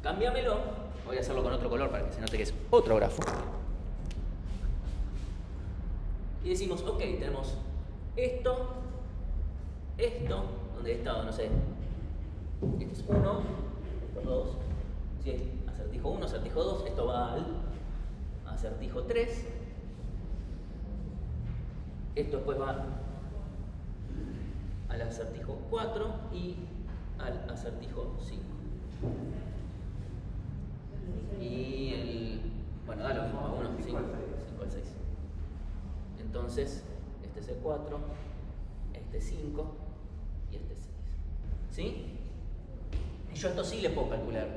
cámbiamelo. Voy a hacerlo con otro color para que se note que es otro grafo. Y decimos, ok, tenemos esto, donde he estado, no sé. Este es 1, 2, ¿sí? Acertijo 1, acertijo 2, esto va al acertijo 3, esto después va al acertijo 4 y al acertijo 5. Y bueno, da lo mismo, 1, 5 al 6. Entonces, este es el 4, este es 5 y este es 6. ¿Sí? Yo esto sí le puedo calcular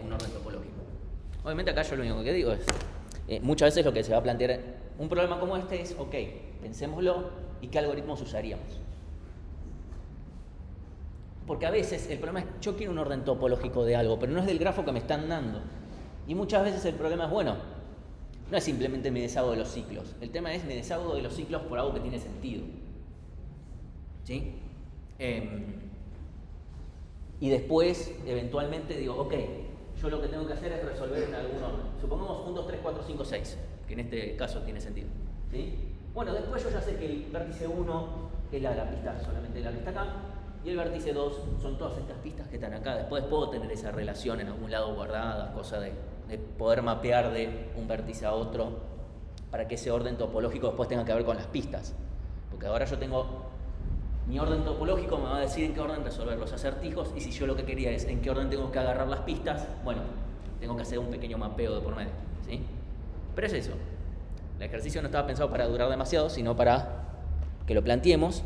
un orden topológico. Obviamente acá yo lo único que digo es, muchas veces lo que se va a plantear un problema como este es, ok, pensémoslo y qué algoritmos usaríamos. Porque a veces el problema es, yo quiero un orden topológico de algo, pero no es del grafo que me están dando. Y muchas veces el problema es, bueno, no es simplemente me deshago de los ciclos. El tema es me deshago de los ciclos por algo que tiene sentido. ¿Sí? Y después, eventualmente, digo, ok, yo lo que tengo que hacer es resolver en algún orden. Supongamos 1, 2, 3, 4, 5, 6, que en este caso tiene sentido. ¿Sí? Bueno, después yo ya sé que el vértice 1 es la pista solamente la que está acá, y el vértice 2 son todas estas pistas que están acá. Después puedo tener esa relación en algún lado guardada, cosa de poder mapear de un vértice a otro, para que ese orden topológico después tenga que ver con las pistas. Porque ahora yo tengo... Mi orden topológico me va a decir en qué orden resolver los acertijos, y si yo lo que quería es en qué orden tengo que agarrar las pistas, bueno, tengo que hacer un pequeño mapeo de por medio, ¿sí? Pero es eso. El ejercicio no estaba pensado para durar demasiado, sino para que lo planteemos,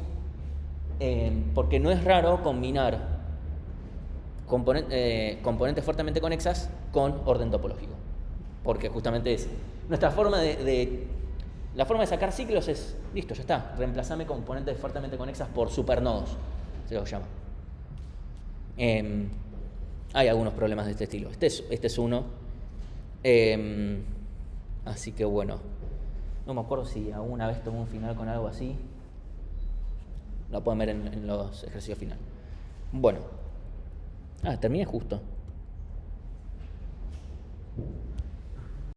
porque no es raro combinar componentes fuertemente conexas con orden topológico, porque justamente es nuestra forma la forma de sacar ciclos es, listo, ya está, reemplazame componentes fuertemente conexas por supernodos, se los llama. Hay algunos problemas de este estilo. Este es uno. Así que bueno, no me acuerdo si alguna vez tomé un final con algo así. Lo pueden ver en los ejercicios finales. Bueno. Terminé justo.